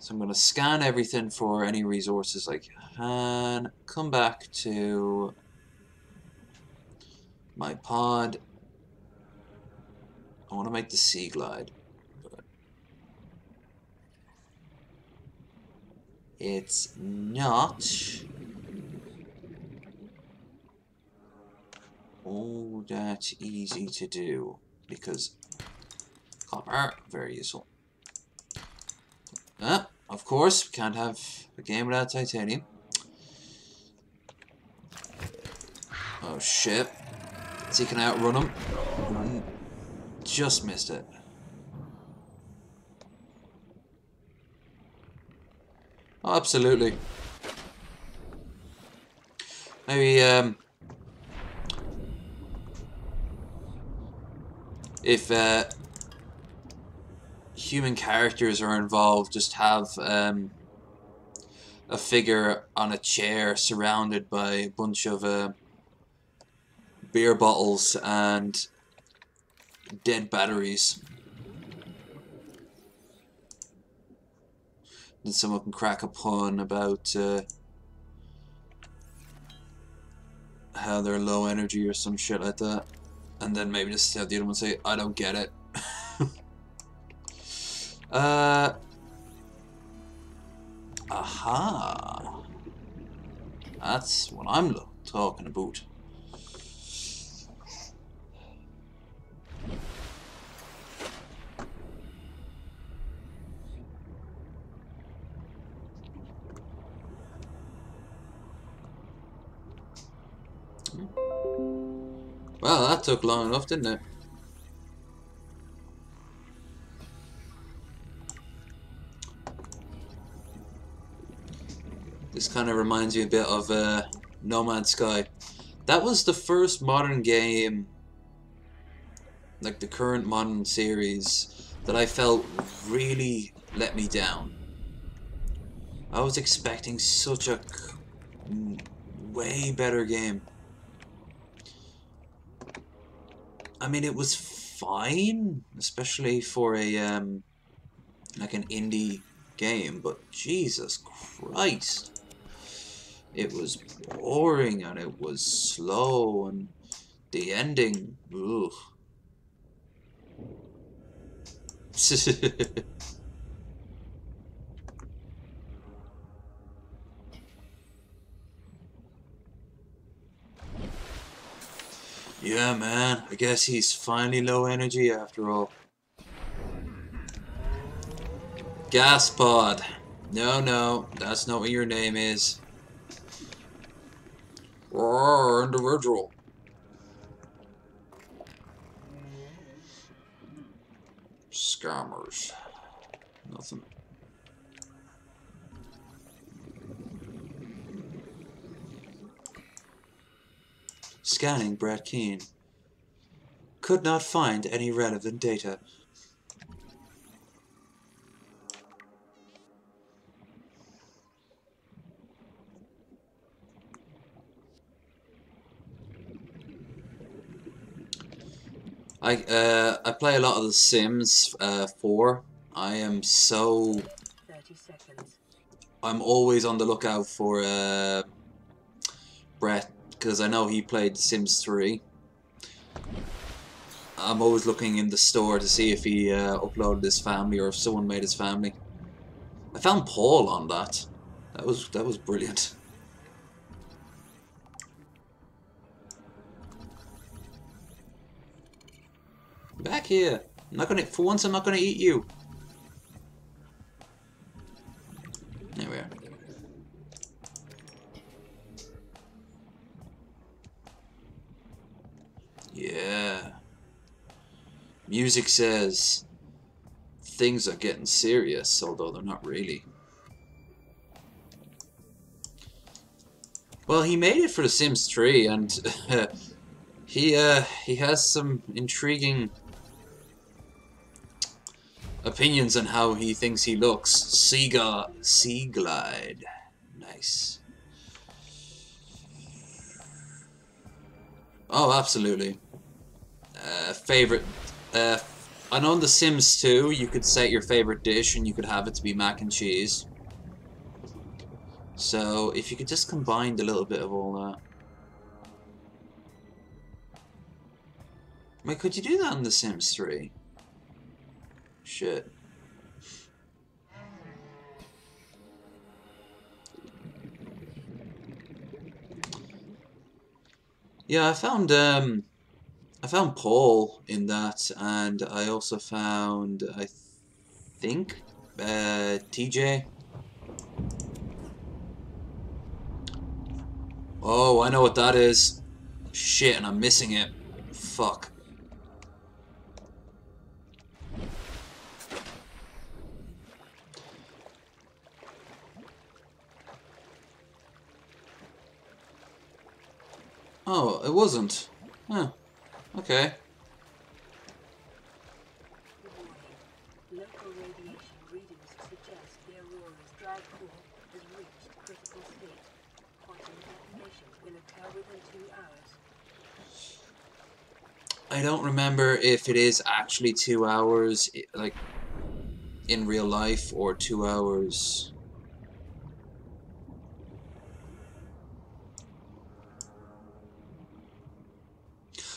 So I'm going to scan everything for any resources I can. Come back to my pod. I want to make the sea glide. But it's not all that easy to do. Because copper, very useful. Of course, we can't have a game without titanium. Oh shit. Is he can outrun him? Just missed it. Oh, absolutely. Maybe, if, human characters are involved, just have, a figure on a chair surrounded by a bunch of, beer bottles and dead batteries. Then someone can crack a pun about how they're low energy or some shit like that. And then maybe just have the other one say, I don't get it. Aha. That's what I'm talking about. Well, that took long enough, didn't it? This kind of reminds me a bit of No Man's Sky. That was the first modern game, like the current modern series, that I felt really let me down. I was expecting such a way better game. I mean, it was fine, especially for a like an indie game, but Jesus Christ, it was boring and it was slow and the ending, ugh. Yeah, man, I guess he's finally low energy after all. Gas pod. No, that's not what your name is. Roar, individual. Scammers. Nothing. Scanning Brad Keane. Could not find any relevant data. I play a lot of The Sims 4. I am so 30 seconds. I'm always on the lookout for Brett because I know he played The Sims 3. I'm always looking in the store to see if he uploaded his family or if someone made his family. I found Paul on that. That was brilliant. Back here. I'm not gonna. For once, I'm not gonna eat you. There we are. Yeah. Music says things are getting serious, although they're not really. Well, he made it for The Sims 3, and he has some intriguing opinions on how he thinks he looks. Sea Glide. Nice. Oh, absolutely. Favorite. I know in The Sims 2, you could set your favorite dish and you could have it to be mac and cheese. So, if you could just combine a little bit of all that. Wait, could you do that in The Sims 3? Shit. Yeah, I found Paul in that, and I also found, I think, TJ. Oh, I know what that is. Shit, and I'm missing it. Fuck. Oh, it wasn't. Huh. Okay. Warning. Local radiation readings suggest the Aurora's drag core has reached critical state. Quantum detonation will occur within 2 hours. I don't remember if it is actually 2 hours, like, in real life, or 2 hours.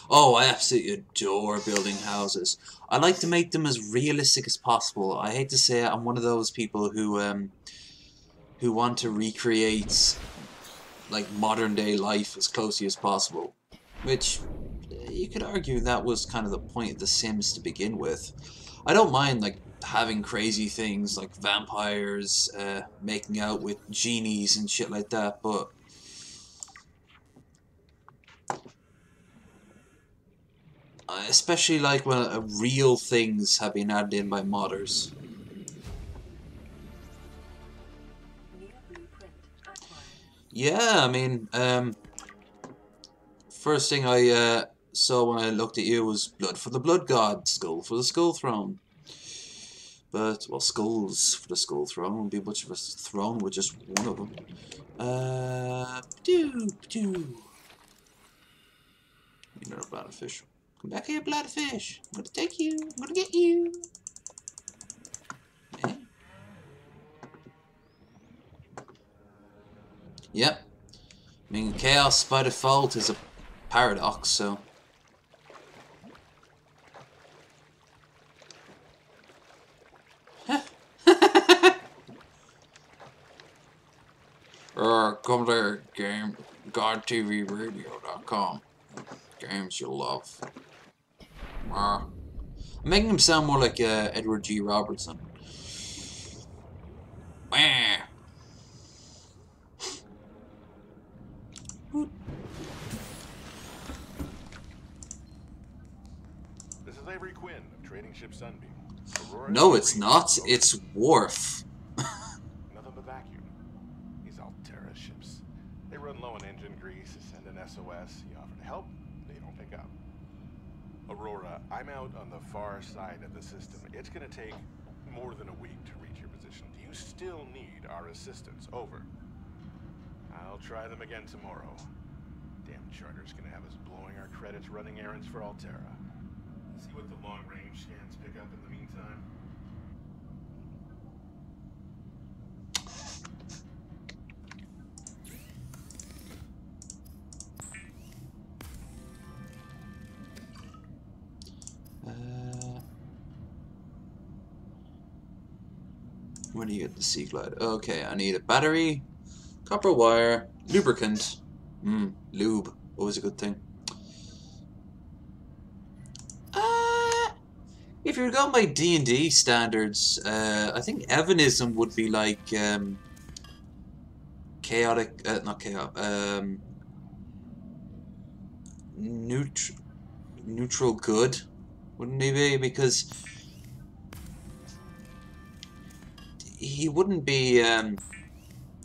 Oh, I absolutely adore building houses. I like to make them as realistic as possible. I hate to say it, I'm one of those people who want to recreate like modern day life as closely as possible. Which you could argue that was kind of the point of The Sims to begin with. I don't mind like having crazy things like vampires, making out with genies and shit like that, but especially like when real things have been added in by modders. New blueprint acquired. Yeah, I mean, first thing I saw when I looked at you was blood for the blood god, skull for the skull throne. But, well, skulls for the skull throne would be much of a throne with just one of them. You know, bladderfish. Come back here, bladderfish. I'm gonna take you. I'm gonna get you. Eh? Yep. I mean, chaos by default is a paradox, so. Come to GodTVRadio.com. Games you'll love. I'm making him sound more like Edward G. Robertson. This is Avery Quinn of Trading Ship Sunbeam. Aurora No, it's not. It's Worf. Nothing but vacuum. These Altera ships. They run low on engine grease, send an SOS, you offer to help, they don't pick up. Aurora, I'm out on the far side of the system. It's gonna take more than a week to reach your position. Do you still need our assistance? Over. I'll try them again tomorrow. Damn charter's gonna have us blowing our credits running errands for Altera. See what the long-range scans pick up in the meantime. Where do you get the Sea Glide? Okay, I need a battery, copper wire, lubricant. Lube. Always a good thing. If you're going by D&D standards, I think Evanism would be like chaotic, not chaotic, neutral good, wouldn't he be? Because he wouldn't be,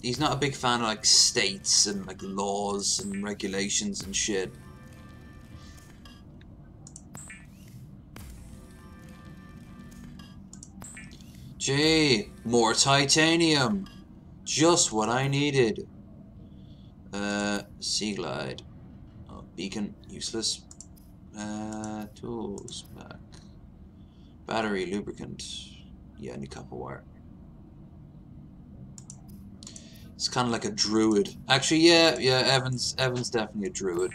he's not a big fan of like states and like laws and regulations and shit. Gee, more titanium. Just what I needed. Sea Glide. Oh, beacon, useless. Tools, back. Battery, lubricant. Yeah, I need copper wire. It's kind of like a druid. Actually, yeah, Evan's definitely a druid.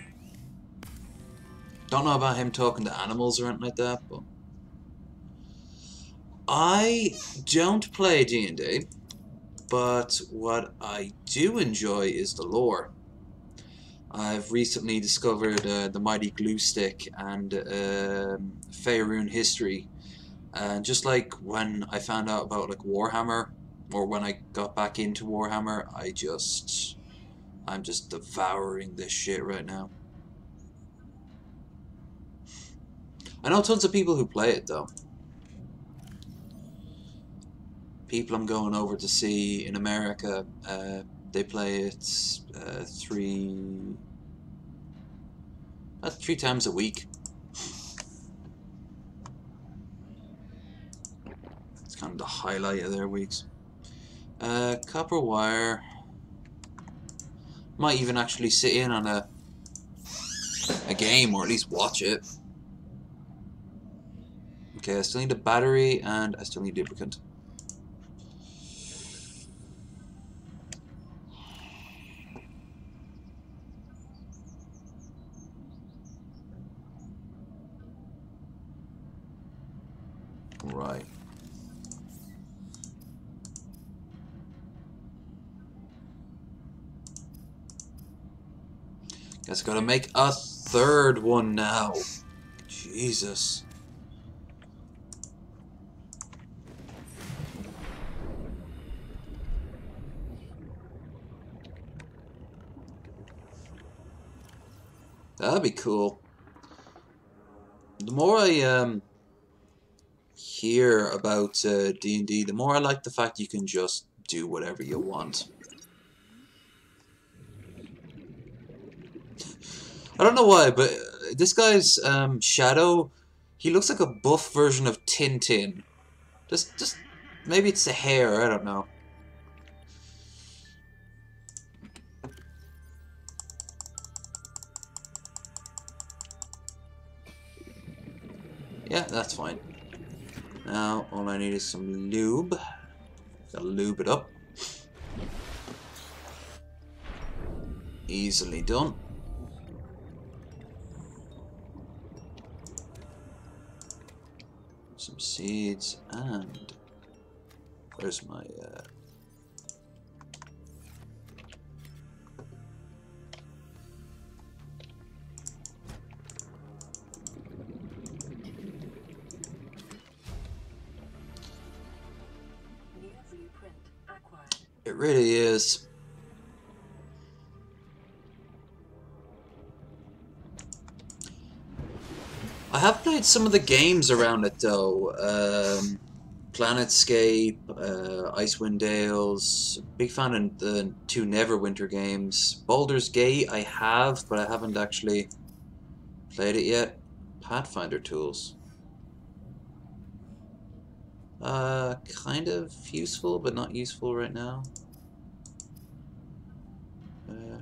Don't know about him talking to animals or anything like that, but I don't play D&D, but what I do enjoy is the lore. I've recently discovered the Mighty Glue Stick and Faerun history, and just like when I found out about like Warhammer, or when I got back into Warhammer, I'm just devouring this shit right now. I know tons of people who play it though. People I'm going over to see in America, they play it three times a week. It's kind of the highlight of their weeks. Copper wire. Might even actually sit in on a game, or at least watch it. Okay, I still need a battery and I still need lubricant. Right. Guess I gotta make a third one now. Jesus. That'd be cool. The more I hear about D&D, the more I like the fact you can just do whatever you want. I don't know why, but this guy's Shadow, he looks like a buff version of Tintin. Just maybe it's the hair, I don't know. Yeah, that's fine. Now, all I need is some lube. Gotta lube it up. Easily done. Some seeds and... Where's my... It really is. I have played some of the games around it though. Planetscape, Icewind Dales. Big fan of the 2 Neverwinter games. Baldur's Gate I have, but I haven't actually played it yet. Pathfinder tools. Kind of useful, but not useful right now.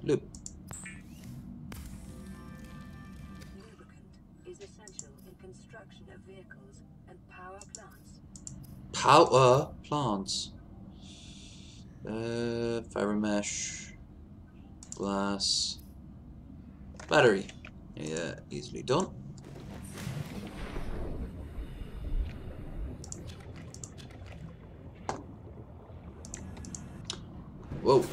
Loop. Lubricant is essential in construction Power plants. Fiber mesh. Glass. Battery. Yeah, easily done. Whoa.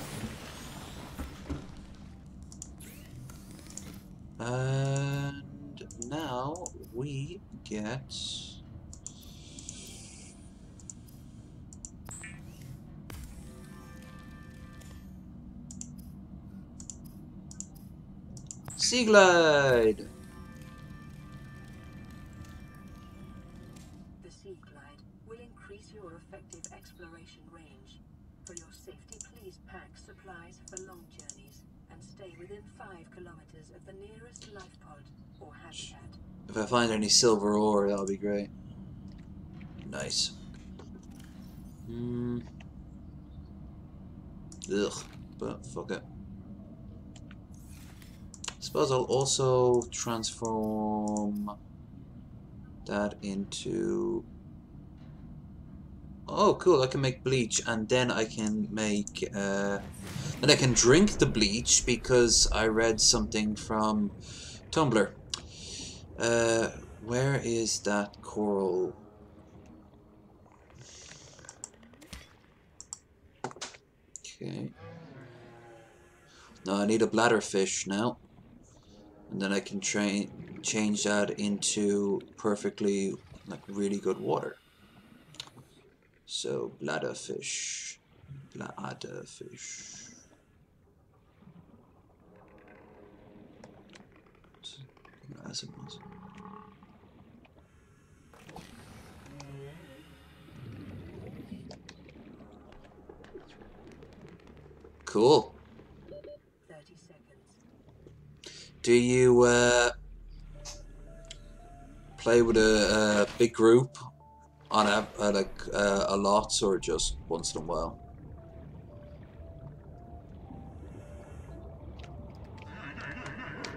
And now we get Sea Glide. The Sea Glide will increase your effective exploration range. For your safety, please pack supplies for long journeys and stay within 5 kilometers of the nearest life pod or habitat. If I find any silver ore, that'll be great. Nice. Ugh, but fuck it. Suppose I'll also transform that into... Oh, cool! I can make bleach, and then I can make. Then I can drink the bleach because I read something from Tumblr. Where is that coral? Okay. No, I need a bladderfish now. And then I can change that into perfectly, like, really good water. So, bladderfish. Bladderfish. As it was. Cool. 30 seconds. Do you play with a big group on a lot, or just once in a while?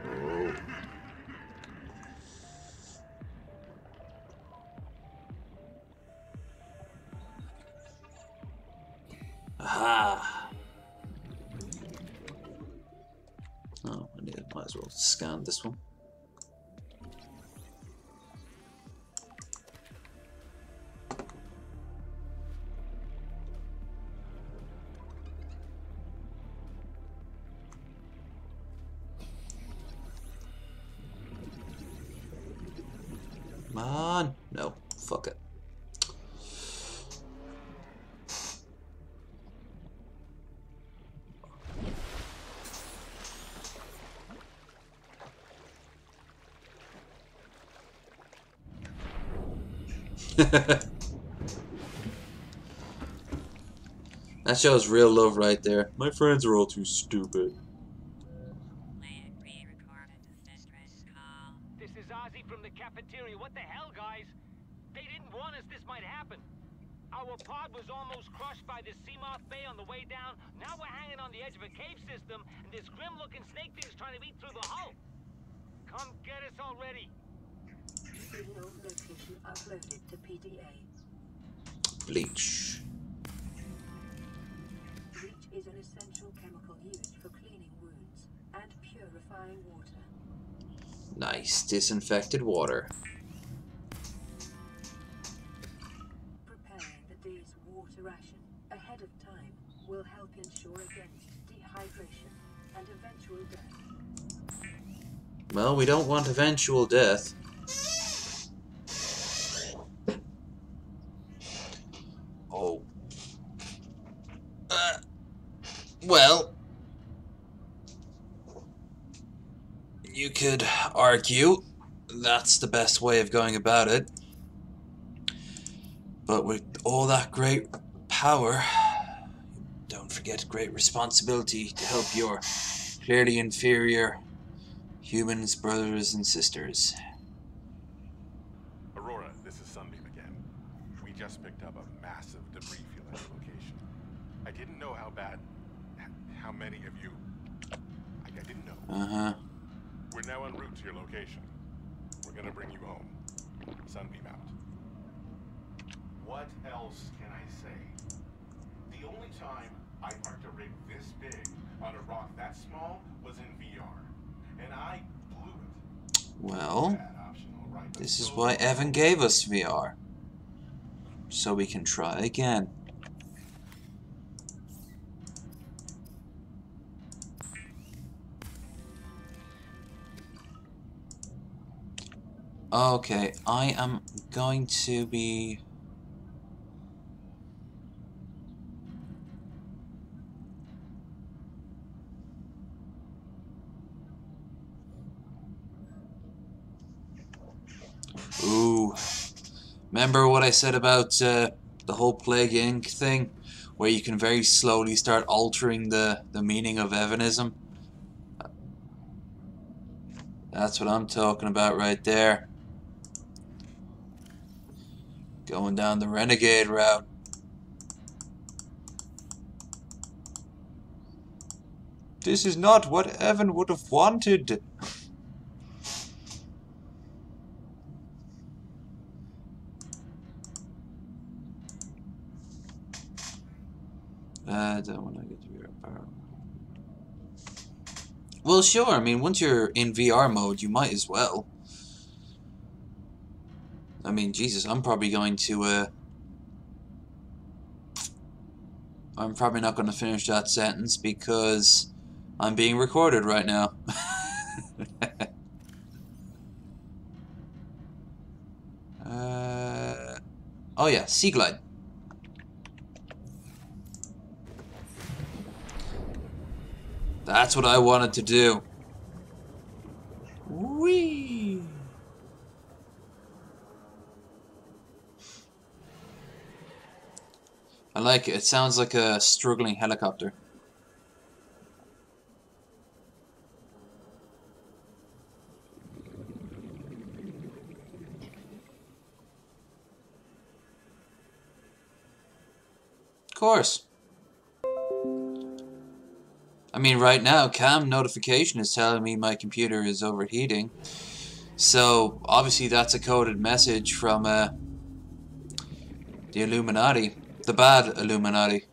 Oh. Aha! Oh, might as well scan this one. Come on! No, fuck it. That shows real love right there. My friends are all too stupid. Play a pre-recorded distress call. This is Ozzy from the cafeteria. What the hell, guys? They didn't warn us this might happen. Our pod was almost crushed by this Seamoth Bay on the way down. Now we're hanging on the edge of a cave system, and this grim-looking snake thing's trying to eat through the hull. Come get us already. Signal location uploaded to PDA. Bleach. Bleach is an essential chemical used for cleaning wounds and purifying water. Nice disinfected water. Preparing the day's water ration ahead of time will help ensure against dehydration and eventual death. Well, we don't want eventual death. Oh. Well, you could argue that's the best way of going about it. But with all that great power, don't forget great responsibility to help your clearly inferior humans, brothers and sisters. Aurora, this is Sunbeam again. We just picked up a massive debris field at the location. I didn't know how bad, how many of you, I didn't know. Uh-huh. We're now en route to your location. We're gonna bring you home. Sunbeam out. What else can I say? The only time I parked a rig this big on a rock that small was in VR, and I blew it. Well, Bad option, all right, but this is so why Evan gave us VR. So we can try again. Okay, I am going to be... Ooh. Remember what I said about the whole Plague Inc. thing? Where you can very slowly start altering the meaning of Evanism? That's what I'm talking about right there. Going down the renegade route. This is not what Evan would have wanted. I don't want to get to VR. Well, sure. I mean, once you're in VR mode, you might as well. I mean, Jesus, I'm probably going to, I'm probably not going to finish that sentence because I'm being recorded right now. Oh yeah, Sea Glide. That's what I wanted to do. Whee! I like it. It sounds like a struggling helicopter. Of course. I mean, right now, cam notification is telling me my computer is overheating. So, obviously that's a coded message from the Illuminati. The bad Illuminati.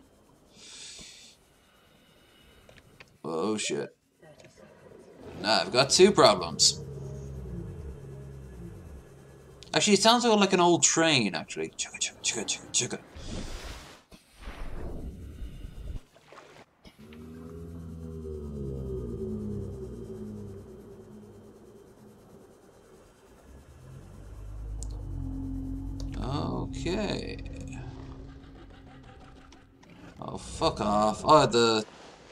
Oh shit. Nah, I've got two problems. Actually, it sounds like an old train, actually. Chugga, chugga, chugga, chugga, chugga. Okay. Oh, fuck off. Oh,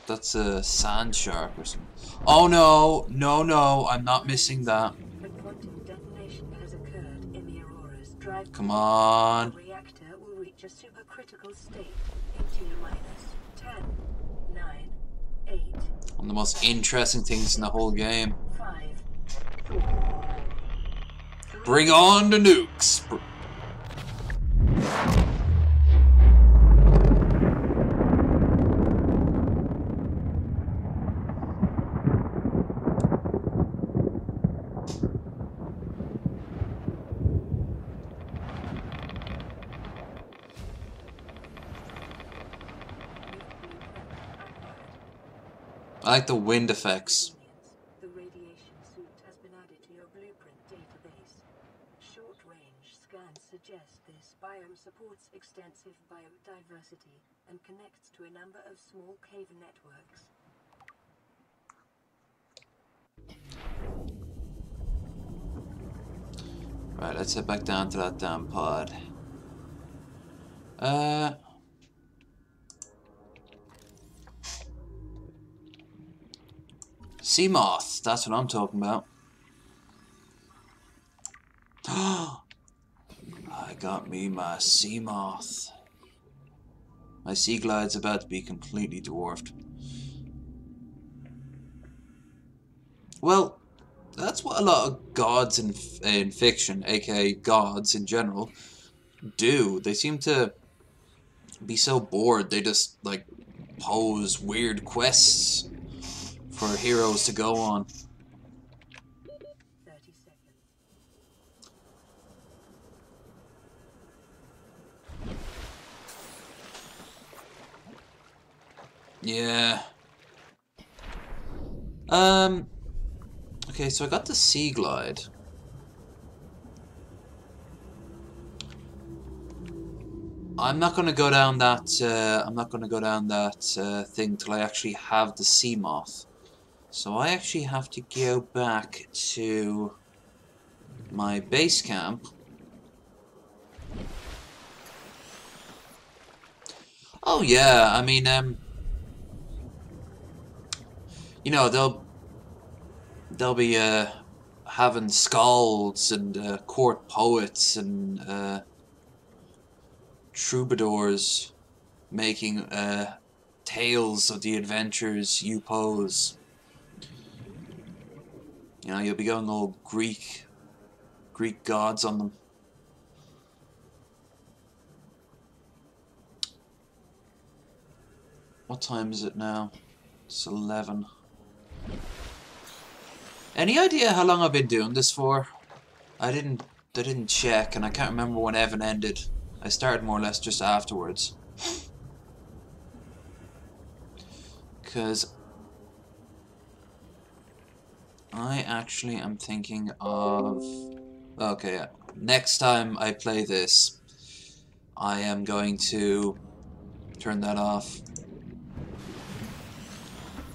that's a sand shark or something. Oh no, no, no, I'm not missing that. A quantum detonation has occurred in the Aurora's drive. Come on. The reactor will reach a supercritical state in T-minus 10, 9, 8, One of the most interesting things in the whole game. 5, 4, Bring on the nukes. I like the wind effects. The radiation suit has been added to your blueprint database. Short-range scans suggest this biome supports extensive biodiversity and connects to a number of small cave networks. Right, let's head back down to that damn pod. Sea moth, that's what I'm talking about. I got me my sea moth. My sea glide's about to be completely dwarfed. Well, that's what a lot of gods in fiction, aka gods in general, do. They seem to be so bored, they just, like, pose weird quests for heroes to go on. 30 seconds. Yeah. Okay, so I got the Sea Glide. I'm not gonna go down that. I'm not gonna go down that thing till I actually have the Sea Moth. So I actually have to go back to my base camp. Oh yeah, I mean, you know, they'll be having skalds and court poets and troubadours making tales of the adventures you pose. You know, you'll be going all Greek gods on them. What time is it now? It's 11. Any idea how long I've been doing this for? I didn't check, and I can't remember when Evan ended. I started more or less just afterwards. Because I actually am thinking of... Okay, next time I play this, I am going to turn that off.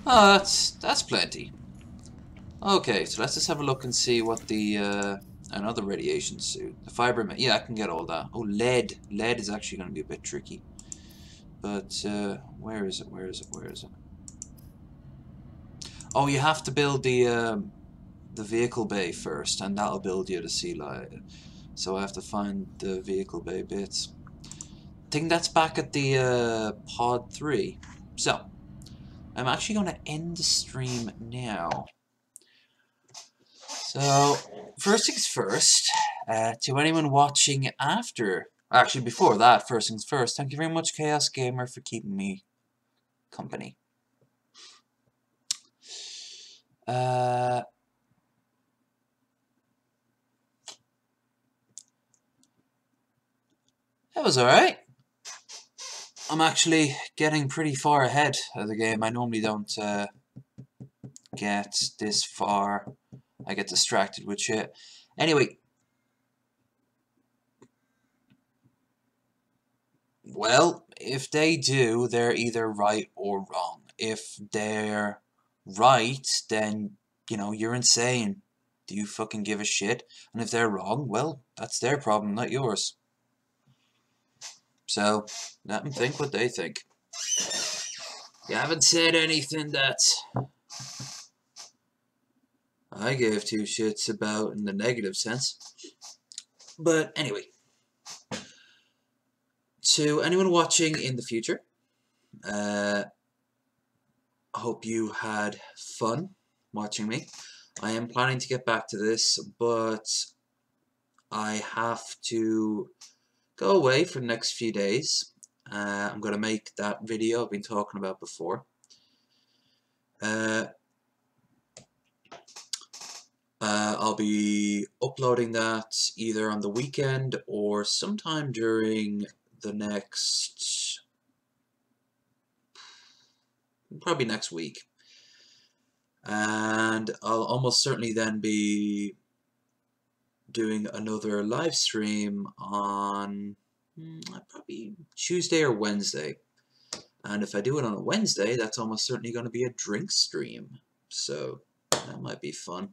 Oh, that's plenty. Okay, so let's just have a look and see what the another radiation suit, the fiber. Yeah, I can get all that. Oh, lead. Lead is actually going to be a bit tricky. But where is it? Where is it? Where is it? Oh, you have to build the vehicle bay first, and that'll build you the sea light. So I have to find the vehicle bay bits. I think that's back at the pod 3. So I'm actually going to end the stream now. So, first things first, to anyone watching after, actually before that, first things first, thank you very much Chaos Gamer for keeping me company. It was alright. I'm actually getting pretty far ahead of the game. I normally don't get this far. I get distracted with shit. Anyway. Well, if they do, they're either right or wrong. If they're right, then, you know, you're insane. Do you fucking give a shit? And if they're wrong, well, that's their problem, not yours. So, let them think what they think. You haven't said anything that I gave two shits about in the negative sense. But anyway, to anyone watching in the future, I hope you had fun watching me. I am planning to get back to this, but I have to go away for the next few days. I'm going to make that video I've been talking about before. I'll be uploading that either on the weekend or sometime during the next, probably next week. And I'll almost certainly then be doing another live stream on probably Tuesday or Wednesday. And if I do it on a Wednesday, that's almost certainly going to be a drink stream. So that might be fun.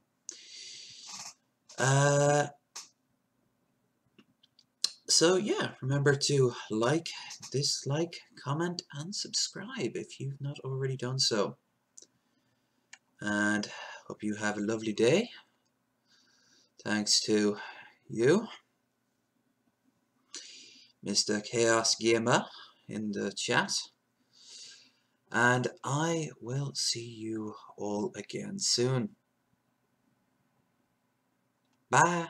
So yeah, remember to like, dislike, comment, and subscribe if you've not already done so. And hope you have a lovely day. Thanks to you, Mr. Chaos Gamer, in the chat. And I will see you all again soon. Bye.